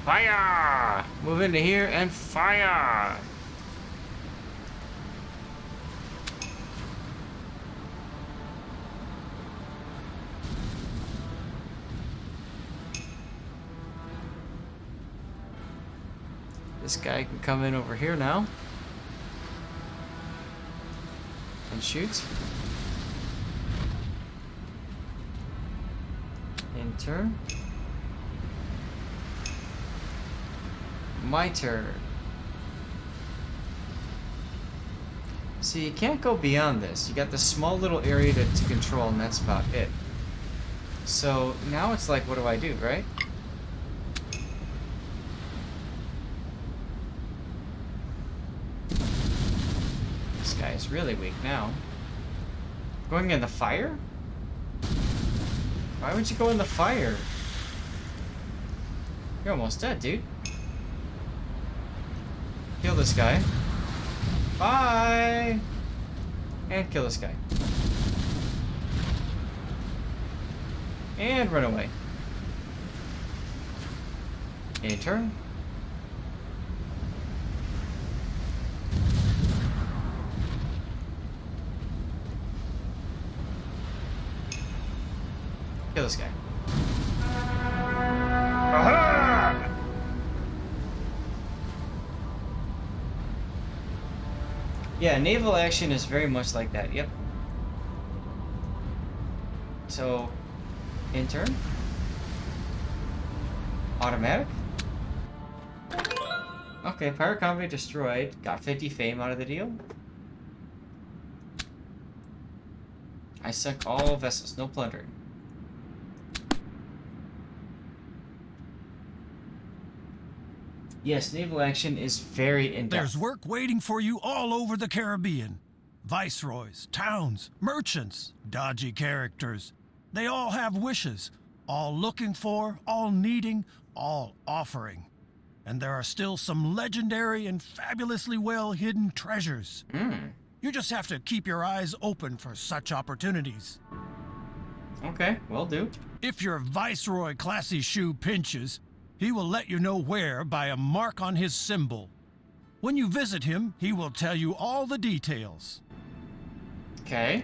Fire! Move into here and fire! This guy can come in over here now. And shoot. Enter. My turn. See, you can't go beyond this. You got this small little area to control, and that's about it. So now it's like, what do I do, right? This guy is really weak now. Going in the fire? Why would you go in the fire? You're almost dead, dude. Kill this guy. Bye! And kill this guy. And run away. Enter. Kill this guy. Aha! Yeah, naval action is very much like that, yep. So, enter. Automatic. Okay, pirate convoy destroyed. Got 50 fame out of the deal. I sunk all vessels, no plundering. Yes, naval action is very in
There's
depth.
work waiting for you all over the Caribbean. Viceroys, towns, merchants, dodgy characters. They all have wishes, all looking for, all needing, all offering. And there are still some legendary and fabulously well hidden treasures. You just have to keep your eyes open for such opportunities.
Okay, will do.
If your Viceroy classy shoe pinches, he will let you know where by a mark on his symbol. When you visit him, he will tell you all the details.
Okay.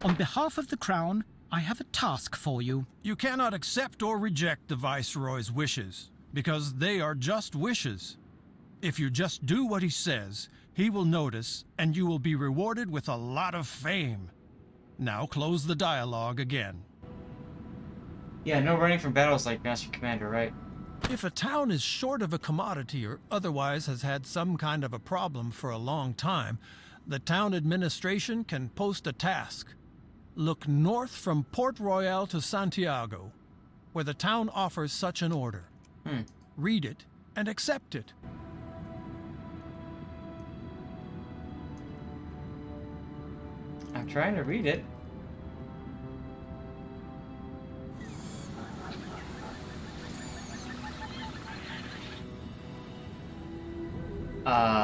On behalf of the Crown, I have a task for you.
You cannot accept or reject the Viceroy's wishes, because they are just wishes. If you just do what he says, he will notice, and you will be rewarded with a lot of fame. Now close the dialogue again.
Yeah, no running from battles like Master Commander, right?
If a town is short of a commodity or otherwise has had some kind of a problem for a long time, the town administration can post a task. Look north from Port Royale to Santiago, where the town offers such an order. Read it and accept it.
I'm trying to read it. Uh-huh.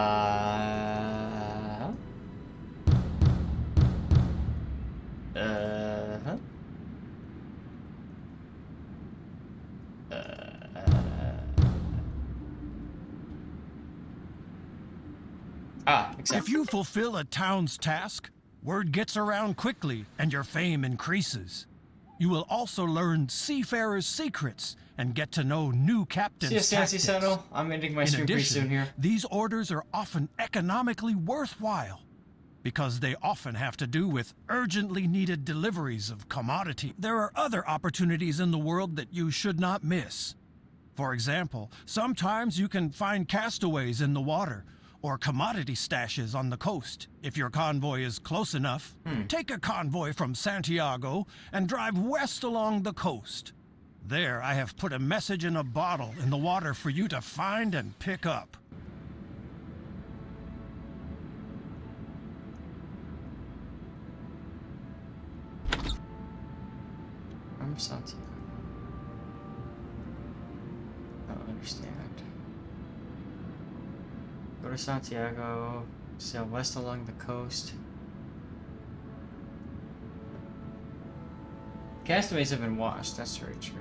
Accept.
If you fulfill a town's task, word gets around quickly and your fame increases. You will also learn seafarers' secrets and get to know new captains'
See you, Stancy
tactics.
Sentinel. I'm ending my
In
stream pretty
addition,
soon here.
these orders are often economically worthwhile because they often have to do with urgently needed deliveries of commodity. There are other opportunities in the world that you should not miss. For example, sometimes you can find castaways in the water or commodity stashes on the coast. If your convoy is close enough, take a convoy from Santiago and drive west along the coast. There, I have put a message in a bottle in the water for you to find and pick up.
I'm Santiago. I don't understand. Go to Santiago, sail west along the coast. Castaways have been washed, that's very true.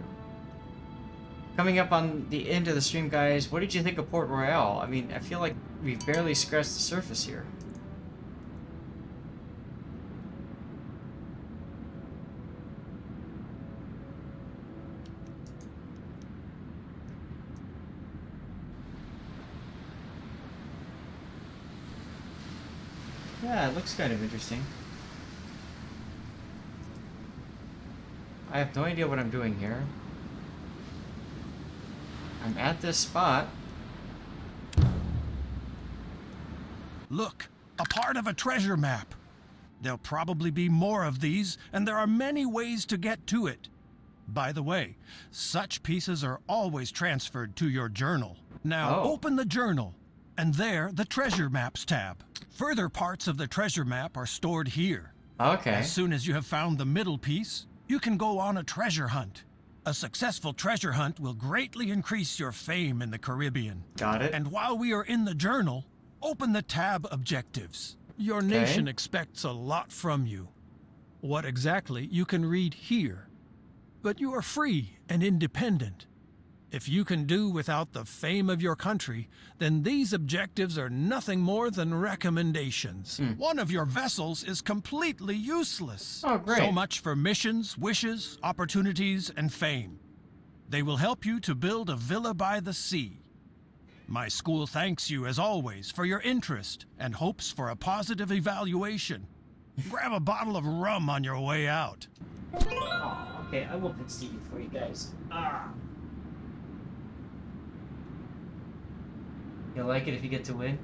Coming up on the end of the stream, guys, what did you think of Port Royale? I mean, I feel like we've barely scratched the surface here. Yeah, it looks kind of interesting. I have no idea what I'm doing here. I'm at this spot.
Look, a part of a treasure map. There'll probably be more of these, and there are many ways to get to it. By the way, such pieces are always transferred to your journal. Now open the journal, and there the treasure maps tab. Further parts of the treasure map are stored here.
Okay.
As soon as you have found the middle piece, you can go on a treasure hunt. A successful treasure hunt will greatly increase your fame in the Caribbean.
Got it.
And while we are in the journal, open the tab Objectives. Your nation expects a lot from you. What exactly you can read here. But you are free and independent. If you can do without the fame of your country, then these objectives are nothing more than recommendations. One of your vessels is completely useless.
Oh, great.
So much for missions, wishes, opportunities, and fame. They will help you to build a villa by the sea. My school thanks you, as always, for your interest and hopes for a positive evaluation. Grab a bottle of rum on your way out.
Oh, okay, I will pick Stevie for you guys. You'll like it if you get to win?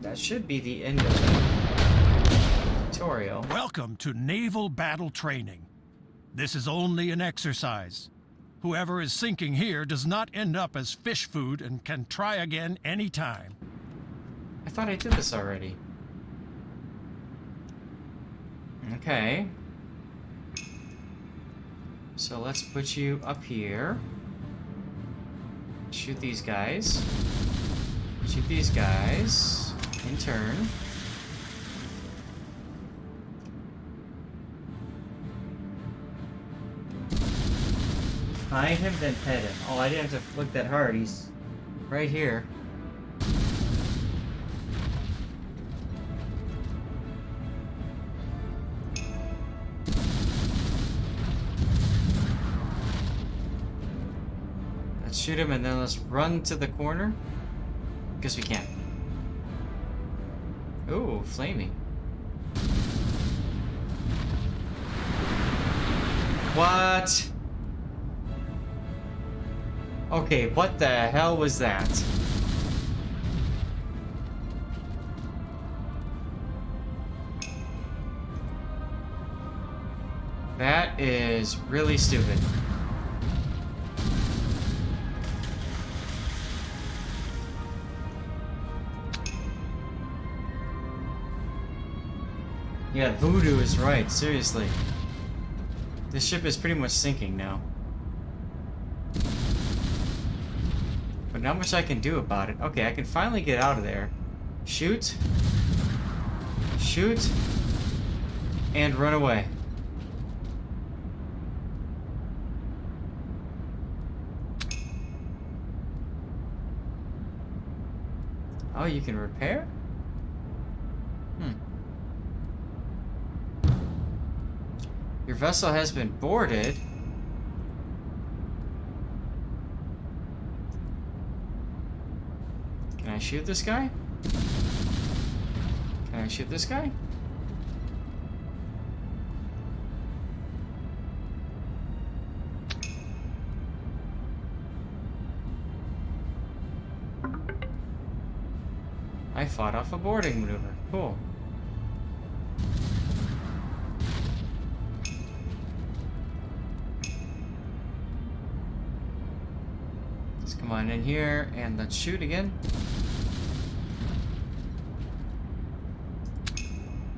That should be the end of the tutorial.
Welcome to naval battle training. This is only an exercise. Whoever is sinking here does not end up as fish food and can try again anytime.
I thought I did this already. Okay. So let's put you up here. Shoot these guys. Shoot these guys. In turn. Find him, then pet him. Oh, I didn't have to look that hard. He's right here. Let's shoot him and then let's run to the corner. Because we can. Ooh, flaming. What? Okay, what the hell was that? That is really stupid. Yeah, voodoo is right, seriously. This ship is pretty much sinking now. But not much I can do about it. Okay, I can finally get out of there. Shoot. Shoot. And run away. Oh, you can repair? Your vessel has been boarded. Can I shoot this guy? Can I shoot this guy? I fought off a boarding maneuver. Cool. Let's come on in here and let's shoot again.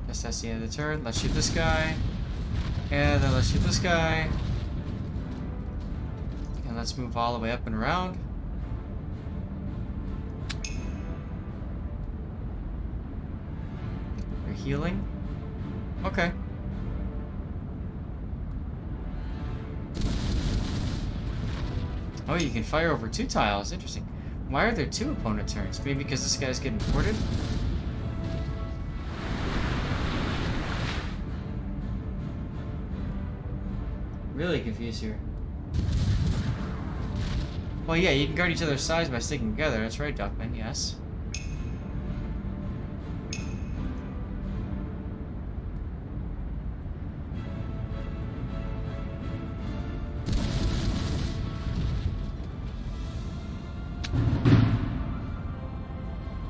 Guess that's the end of the turn. Let's shoot this guy. And then let's shoot this guy. And let's move all the way up and around. They're healing. Okay. Oh, you can fire over 2 tiles. Interesting. Why are there 2 opponent turns? Maybe because this guy's getting boarded? Really confused here. Well, yeah, you can guard each other's sides by sticking together. That's right, Duckman, yes.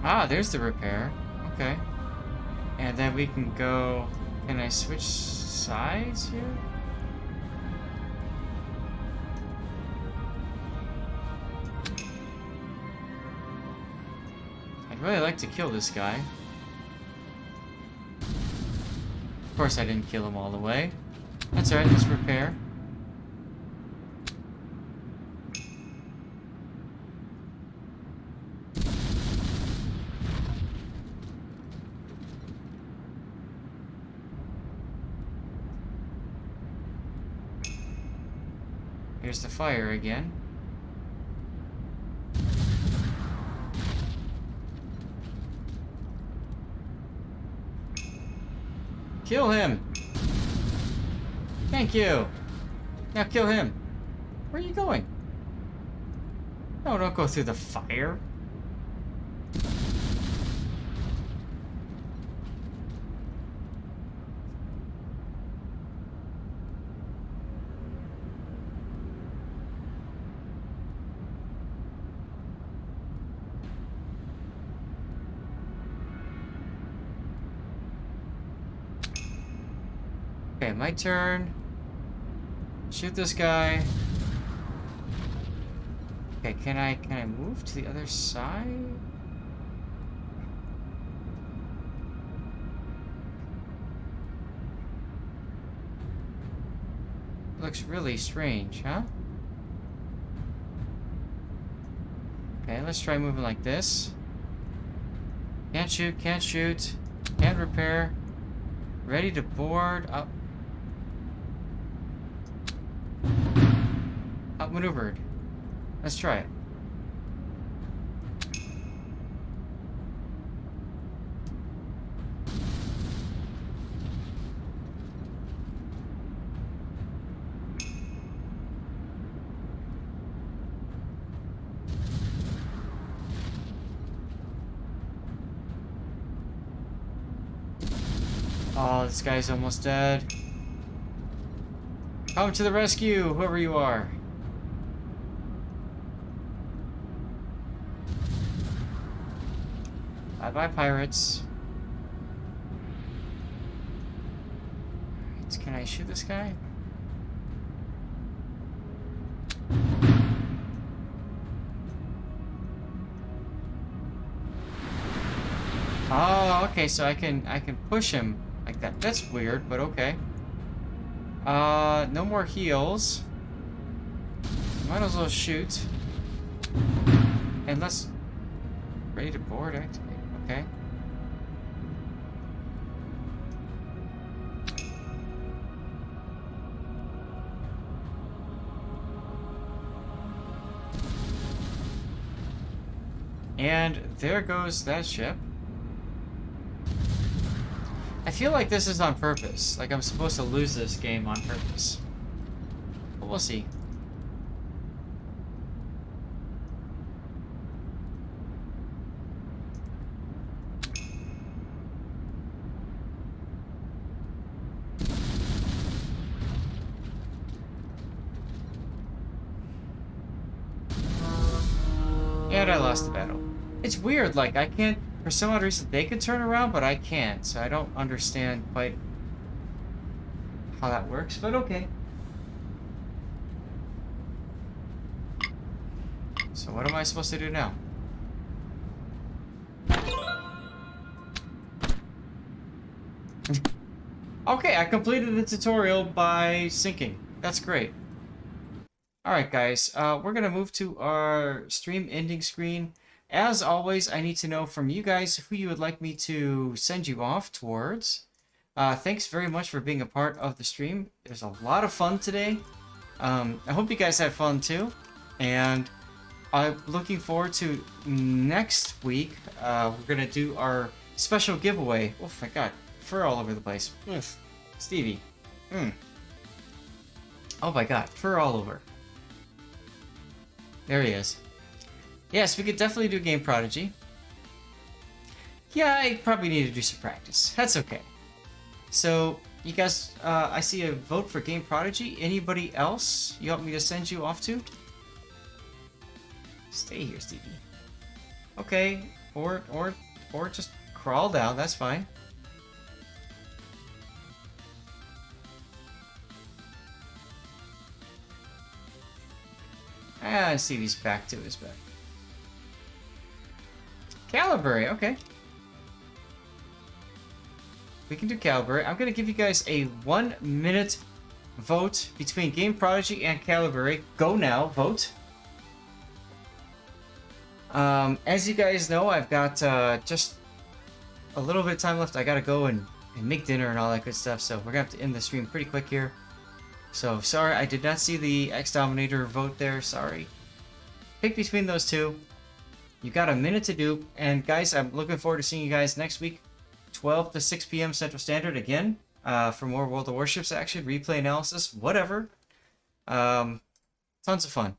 Ah, there's the repair. Okay. And then we can go... Can I switch sides here? I'd really like to kill this guy. Of course I didn't kill him all the way. That's alright, let's repair. Here's the fire again. Kill him! Thank you! Now kill him! Where are you going? No, don't go through the fire. Okay, my turn. Shoot this guy. Okay, can I move to the other side? Looks really strange, huh? Okay, let's try moving like this. Can't shoot, can't shoot. Can't repair. Ready to board. Up. Outmaneuvered. Let's try it. Oh, this guy's almost dead. Come to the rescue, whoever you are. Bye-bye, pirates. Alright, can I shoot this guy? Oh, okay, so I can push him like that. That's weird, but okay. No more heals. Might as well shoot. And let's... Ready to board, activate. Okay. And there goes that ship. I feel like this is on purpose. Like I'm supposed to lose this game on purpose. But we'll see. And I lost the battle. It's weird, like I can't, for some odd reason they could turn around, but I can't, so I don't understand quite how that works, but okay. So what am I supposed to do now? Okay, I completed the tutorial by sinking. That's great. Alright guys, we're gonna move to our stream ending screen. As always, I need to know from you guys who you would like me to send you off towards. Thanks very much for being a part of the stream. It was a lot of fun today. I hope you guys had fun too. And I'm looking forward to next week. We're gonna do our special giveaway. Oh my god, fur all over the place. Ugh. Stevie. Oh my god, fur all over. There he is. Yes, we could definitely do Game Prodigy. Yeah, I probably need to do some practice. That's okay. So, you guys, I see a vote for Game Prodigy. Anybody else you want me to send you off to? Stay here, Stevie. Okay, or just crawl down, that's fine. Ah, Stevie's back to his bed. Calibre, okay. We can do Calibre. I'm gonna give you guys a 1 minute vote between Game Prodigy and Calibre. Go now, vote. As you guys know, I've got just a little bit of time left. I gotta go and make dinner and all that good stuff, so we're gonna have to end the stream pretty quick here. So, sorry, I did not see the X-Dominator vote there, sorry. Pick between those two. You got a minute to do, and guys, I'm looking forward to seeing you guys next week, 12 to 6 p.m. Central Standard again, for more World of Warships action, replay analysis, whatever. Tons of fun,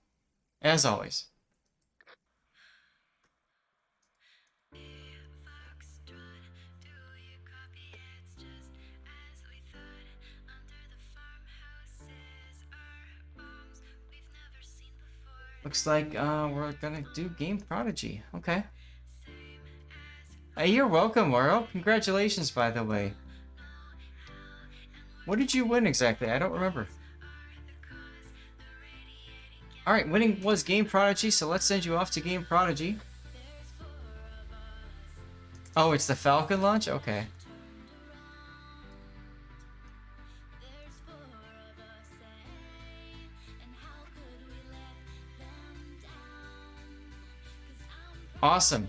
as always. Looks like we're gonna do Game Prodigy. Okay. Hey, you're welcome, Mario. Congratulations, by the way. What did you win exactly? I don't remember. Alright, winning was Game Prodigy, so let's send you off to Game Prodigy. Oh, it's the Falcon launch? Okay. Awesome.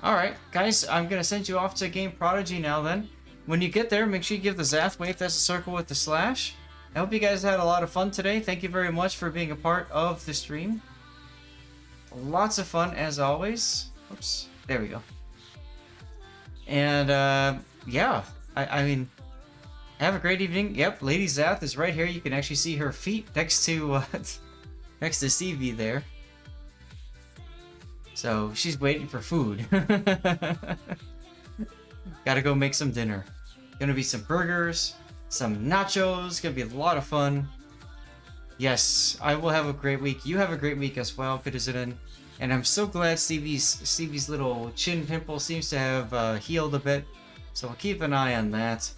Alright, guys, I'm gonna send you off to Game Prodigy now then. When you get there, make sure you give the Zath wave. That's a circle with the slash. I hope you guys had a lot of fun today. Thank you very much for being a part of the stream. Lots of fun as always. Oops, there we go. And yeah, I mean, have a great evening. Yep, Lady Zath is right here. You can actually see her feet next to next to CV there. So she's waiting for food. Gotta go make some dinner. Gonna be some burgers, some nachos. Gonna be a lot of fun. Yes, I will have a great week. You have a great week as well, Citizen. And I'm so glad Stevie's little chin pimple seems to have healed a bit. So we'll keep an eye on that.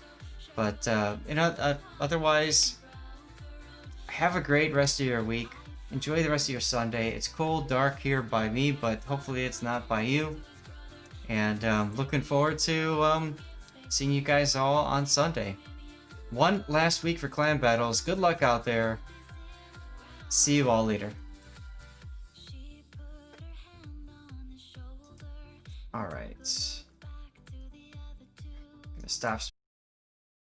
But you know, otherwise, have a great rest of your week. Enjoy the rest of your Sunday. It's cold, dark here by me, but hopefully it's not by you. And looking forward to seeing you guys all on Sunday. One last week for clan battles. Good luck out there. See you all later. Alright. Gonna stop